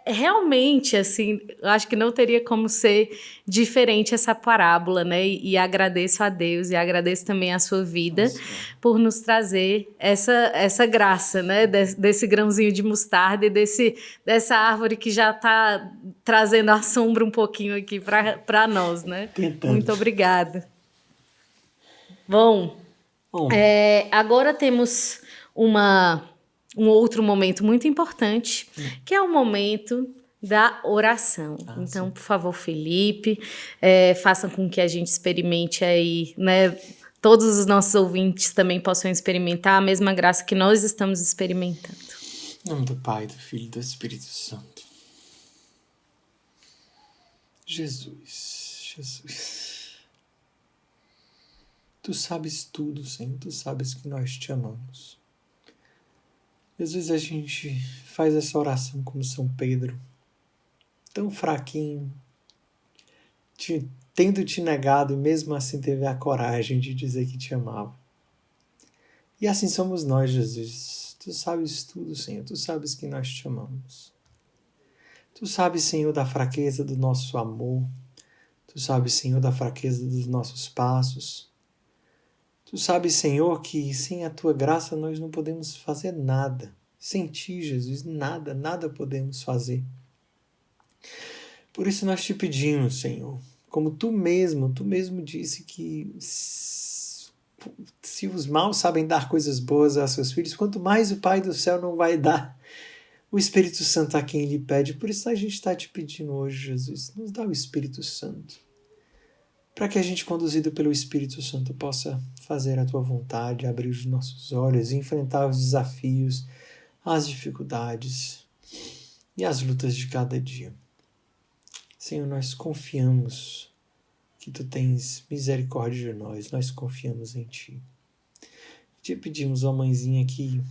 Realmente, assim, eu acho que não teria como ser diferente essa parábola, né? E agradeço a Deus e agradeço também a sua vida por nos trazer essa graça, né? Desse grãozinho de mostarda e dessa árvore que já está trazendo a sombra um pouquinho aqui para nós, né? Tentando. Muito obrigada. Bom, agora temos um outro momento muito importante, que é o momento da oração. Então, por favor, Felipe, façam com que a gente experimente aí, né? Todos os nossos ouvintes também possam experimentar a mesma graça que nós estamos experimentando. Em nome do Pai, do Filho e do Espírito Santo. Jesus. Tu sabes tudo, Senhor. Tu sabes que nós te amamos. Jesus, a gente faz essa oração como São Pedro, tão fraquinho, tendo te negado e mesmo assim teve a coragem de dizer que te amava. E assim somos nós, Jesus. Tu sabes tudo, Senhor. Tu sabes que nós te amamos. Tu sabes, Senhor, da fraqueza do nosso amor. Tu sabes, Senhor, da fraqueza dos nossos passos. Tu sabes, Senhor, que sem a Tua graça nós não podemos fazer nada. Sem Ti, Jesus, nada podemos fazer. Por isso nós te pedimos, Senhor, como Tu mesmo disse que se os maus sabem dar coisas boas a seus filhos, quanto mais o Pai do céu não vai dar o Espírito Santo a quem lhe pede. Por isso a gente está te pedindo hoje, Jesus, nos dá o Espírito Santo, para que a gente, conduzido pelo Espírito Santo, possa fazer a Tua vontade, abrir os nossos olhos, enfrentar os desafios, as dificuldades e as lutas de cada dia. Senhor, nós confiamos que Tu tens misericórdia de nós confiamos em Ti. Te pedimos, ó Mãezinha, que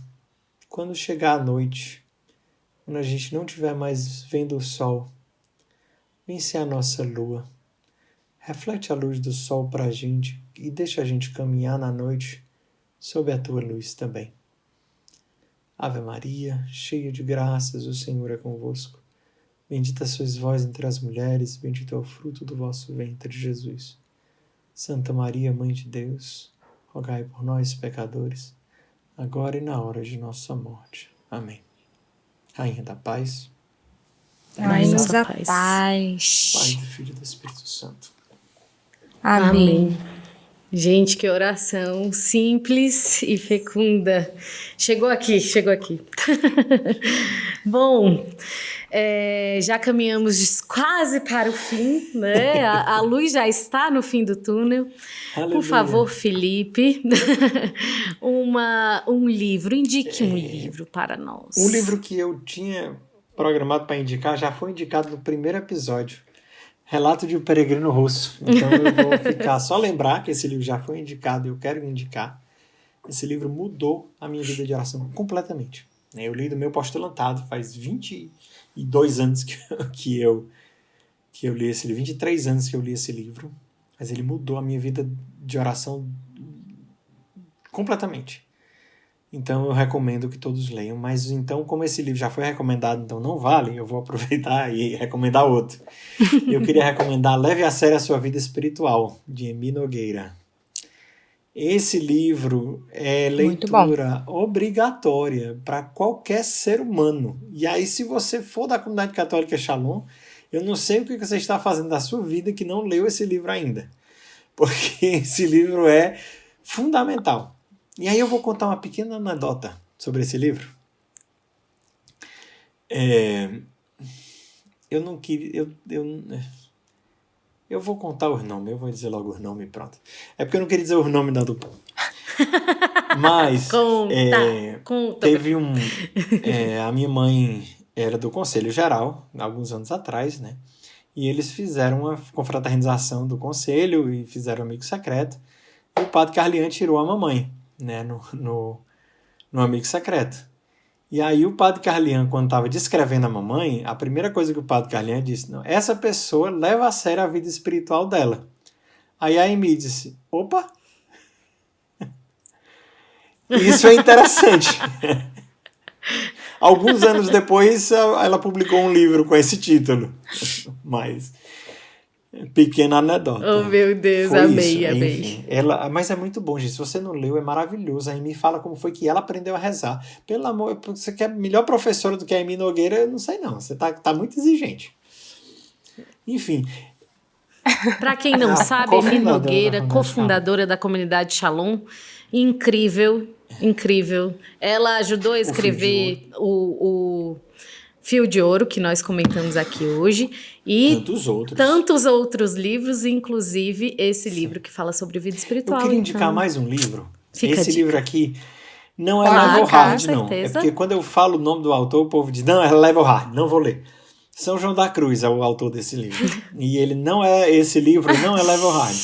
quando chegar a noite, quando a gente não estiver mais vendo o sol, vem ser a nossa lua. Reflete a luz do sol para a gente e deixa a gente caminhar na noite sob a Tua luz também. Ave Maria, cheia de graças, o Senhor é convosco. Bendita sois vós entre as mulheres, bendito é o fruto do vosso ventre, Jesus. Santa Maria, Mãe de Deus, rogai por nós, pecadores, agora e na hora de nossa morte. Amém. Rainha da Paz, Dai-nos a paz. paz. Pai do Filho e do Espírito Santo. Amém. Gente, que oração simples e fecunda. Chegou aqui. Bom, já caminhamos quase para o fim, né? A luz já está no fim do túnel. Aleluia. Por favor, Felipe, um livro, indique um livro para nós. Um livro que eu tinha programado para indicar já foi indicado no primeiro episódio. Relato de um Peregrino Russo. Então eu vou ficar só lembrar que esse livro já foi indicado e eu quero indicar. Esse livro mudou a minha vida de oração completamente. Eu li do meu postulantado, faz 22 anos que eu li esse livro, 23 anos que eu li esse livro, mas ele mudou a minha vida de oração completamente. Então eu recomendo que todos leiam, mas então como esse livro já foi recomendado, então não vale, eu vou aproveitar e recomendar outro. Eu queria recomendar Leve a Sério a Sua Vida Espiritual, de Emi Nogueira. Esse livro é leitura obrigatória para qualquer ser humano. E aí, se você for da comunidade católica Shalom, eu não sei o que você está fazendo da sua vida que não leu esse livro ainda. Porque esse livro é fundamental. E aí eu vou contar uma pequena anedota sobre esse livro. Eu não queria... Eu vou contar os nomes, eu vou dizer logo os nomes e pronto. É porque eu não queria dizer os nomes do povo. Mas Conta. Teve a minha mãe era do Conselho Geral, alguns anos atrás, né? E eles fizeram uma confraternização do conselho e fizeram um amigo secreto. E o padre Carlian tirou a mamãe, né? No amigo secreto. E aí o padre Carlian, quando estava descrevendo a mamãe, a primeira coisa que o padre Carlian disse, não, essa pessoa leva a sério a vida espiritual dela. Aí a Amy disse, opa! Isso é interessante. Alguns anos depois, ela publicou um livro com esse título. Mas, pequena anedota. Oh, meu Deus, Foi amei. Enfim, mas é muito bom, gente. Se você não leu, é maravilhoso. A Amy fala como foi que ela aprendeu a rezar. Pelo amor, você quer melhor professora do que a Amy Nogueira? Eu não sei não. Você tá muito exigente. Enfim. Para quem não sabe, Amy Nogueira, cofundadora da comunidade Shalom, incrível. Ela ajudou a escrever o Fio de Ouro, que nós comentamos aqui hoje, e tantos outros livros, inclusive esse livro que fala sobre vida espiritual. Eu queria indicar mais um livro. Esse livro aqui não é Level Hard, não. É porque quando eu falo o nome do autor, o povo diz, não, é Level Hard, não vou ler. São João da Cruz é o autor desse livro. E esse livro não é Level Hard.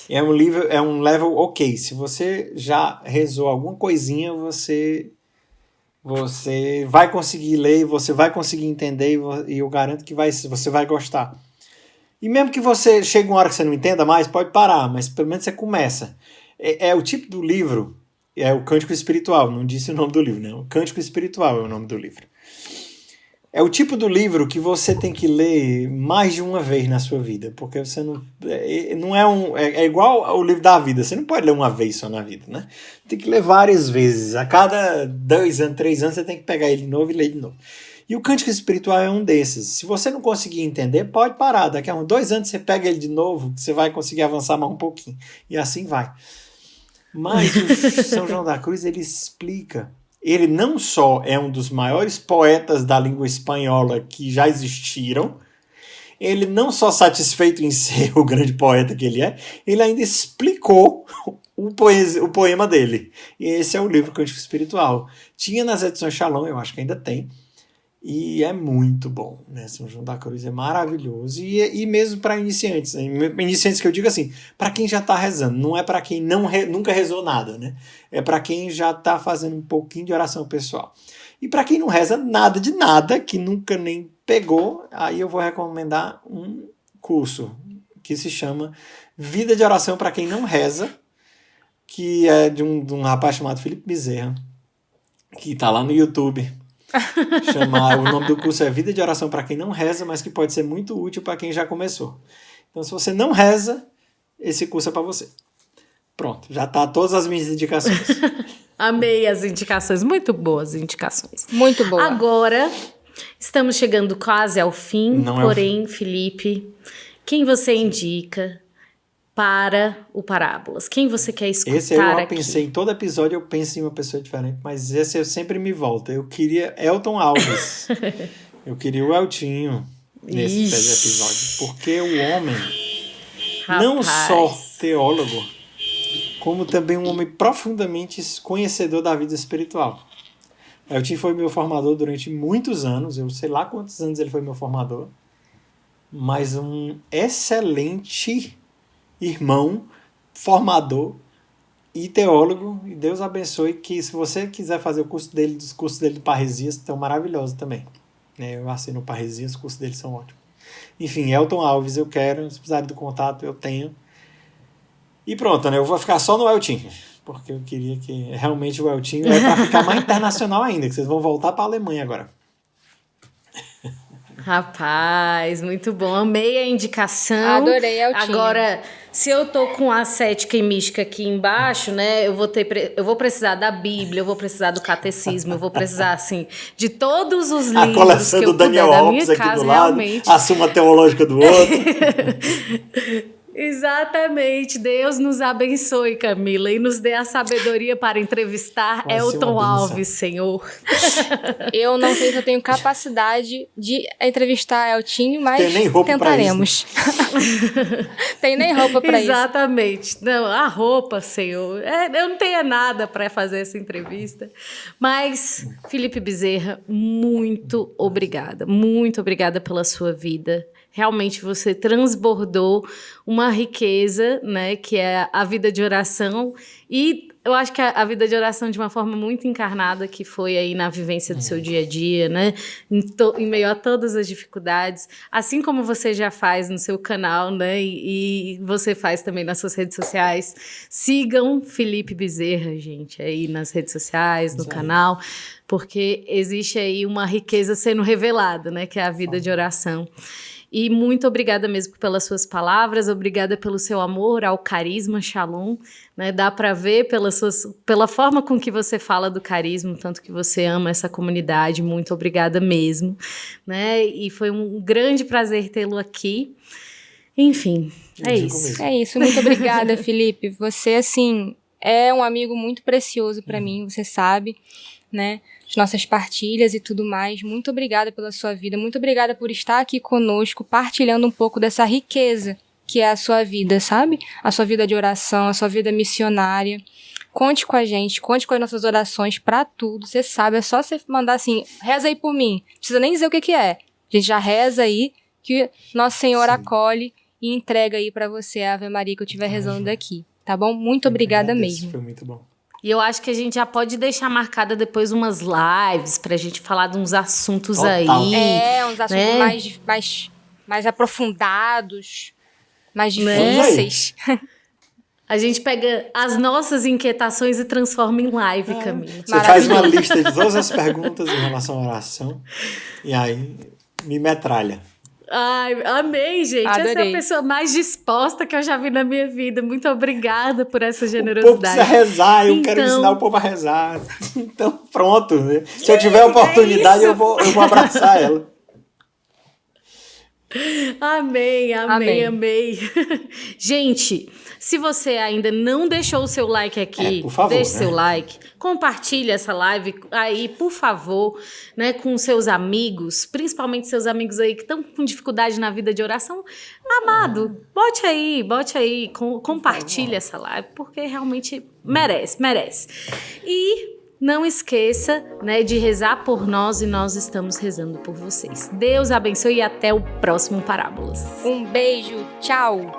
É um level ok. Se você já rezou alguma coisinha, você vai conseguir ler, você vai conseguir entender e eu garanto que você vai gostar. E mesmo que você chegue uma hora que você não entenda mais, pode parar, mas pelo menos você começa. É o tipo do livro, é o Cântico Espiritual, não disse o nome do livro, né? O Cântico Espiritual é o nome do livro. É o tipo do livro que você tem que ler mais de uma vez na sua vida, porque você não é igual ao livro da vida, você não pode ler uma vez só na vida, né? Tem que ler várias vezes, a cada 2 anos, 3 anos você tem que pegar ele de novo e ler de novo. E o Cântico Espiritual é um desses. Se você não conseguir entender, pode parar, daqui a uns 2 anos você pega ele de novo, que você vai conseguir avançar mais um pouquinho, e assim vai. Mas o São João da Cruz, ele explica. Ele não só é um dos maiores poetas da língua espanhola que já existiram, ele não só satisfeito em ser o grande poeta que ele é, ele ainda explicou o poema dele. E esse é o livro Cântico Espiritual. Tinha nas edições Shalom, eu acho que ainda tem, e é muito bom, né? São João da Cruz é maravilhoso, e mesmo para iniciantes, né? Iniciantes que eu digo assim, para quem já está rezando, não é para quem nunca rezou nada, né? É para quem já está fazendo um pouquinho de oração pessoal. E para quem não reza nada de nada, que nunca nem pegou, aí eu vou recomendar um curso que se chama Vida de Oração para Quem Não Reza, que é de um rapaz chamado Felipe Bezerra, que está lá no YouTube. O nome do curso é Vida de Oração para Quem Não Reza, mas que pode ser muito útil para quem já começou. Então, se você não reza, esse curso é para você. Pronto, já tá todas as minhas indicações. Amei as indicações, muito boas indicações. Muito boa. Agora, estamos chegando quase ao fim, Felipe, quem você indica para o Parábolas? Quem você quer escutar esse eu aqui? pensei, em todo episódio eu penso em uma pessoa diferente, mas esse eu sempre me volto. Eu queria Elton Alves. Eu queria o Eltinho nesse episódio. Porque o homem, não só teólogo, como também um homem profundamente conhecedor da vida espiritual. Eltinho foi meu formador durante muitos anos, eu sei lá quantos anos ele foi meu formador, mas um excelente irmão, formador e teólogo, e Deus abençoe, que se você quiser fazer o curso dele, os cursos dele do Parresias estão maravilhosos também. Eu assino o Parresias, os cursos dele são ótimos. Enfim, Elton Alves eu quero, se precisar do contato eu tenho. E pronto, né? Eu vou ficar só no Eltinho, porque eu queria que realmente o Eltinho é para ficar mais internacional ainda, que vocês vão voltar para a Alemanha agora. Rapaz, muito bom. Amei a indicação. Adorei, Eltinho. Agora, se eu tô com a ascética e mística aqui embaixo, né? Eu vou precisar da Bíblia, eu vou precisar do catecismo, eu vou precisar, assim, de todos os livros a coleção que eu do Daniel puder da Alves minha aqui casa, do lado, realmente. a Suma Teológica do outro. Exatamente. Deus nos abençoe, Camila, e nos dê a sabedoria para entrevistar Elton Alves, Senhor. Eu não sei se eu tenho capacidade de entrevistar Eltinho, mas tem nem roupa tentaremos. Tem nem roupa para isso. Exatamente. Não, a roupa, Senhor. Eu não tenho nada para fazer essa entrevista. Mas, Felipe Bezerra, muito obrigada. Muito obrigada pela sua vida. Realmente você transbordou uma riqueza, né, que é a vida de oração, e eu acho que a vida de oração de uma forma muito encarnada, que foi aí na vivência do seu dia a dia, né, em meio a todas as dificuldades, assim como você já faz no seu canal, né, e você faz também nas suas redes sociais. Sigam Felipe Bezerra, gente, aí nas redes sociais, no canal, porque existe aí uma riqueza sendo revelada, né, que é a vida de oração. E muito obrigada mesmo pelas suas palavras, obrigada pelo seu amor ao carisma Shalom, né? Dá para ver pela forma com que você fala do carisma, tanto que você ama essa comunidade, muito obrigada mesmo, né? E foi um grande prazer tê-lo aqui. Enfim, é isso. É isso, muito obrigada, Felipe. Você, assim, é um amigo muito precioso para mim, você sabe, né? As nossas partilhas e tudo mais. Muito obrigada pela sua vida, muito obrigada por estar aqui conosco, partilhando um pouco dessa riqueza que é a sua vida, sabe? A sua vida de oração, a sua vida missionária. Conte com a gente, conte com as nossas orações pra tudo, você sabe, é só você mandar assim, reza aí por mim, não precisa nem dizer o que é. A gente já reza aí, que Nosso Senhor acolhe e entrega aí pra você a Ave Maria que eu estiver rezando daqui, tá bom? Muito obrigada mesmo. Foi muito bom. E eu acho que a gente já pode deixar marcada depois umas lives pra gente falar de uns assuntos Total. aí. Uns assuntos né? mais aprofundados, mais difíceis. A gente pega as nossas inquietações e transforma em live, Camila. Você faz uma lista de todas as perguntas em relação à oração e aí me metralha. Ai, amei, gente. Adorei. Essa é a pessoa mais disposta que eu já vi na minha vida. Muito obrigada por essa O generosidade. povo precisa rezar, eu quero ensinar o povo a rezar. Então, pronto. Né? Se eu tiver a oportunidade, eu vou abraçar ela. Amei. Gente, se você ainda não deixou o seu like aqui, por favor, deixe né? seu like, compartilhe essa live aí, por favor, né, com seus amigos, principalmente seus amigos aí que estão com dificuldade na vida de oração. Amado, bote aí, compartilhe essa live, porque realmente merece. E não esqueça, né, de rezar por nós, e nós estamos rezando por vocês. Deus abençoe e até o próximo Parábolas. Um beijo, tchau!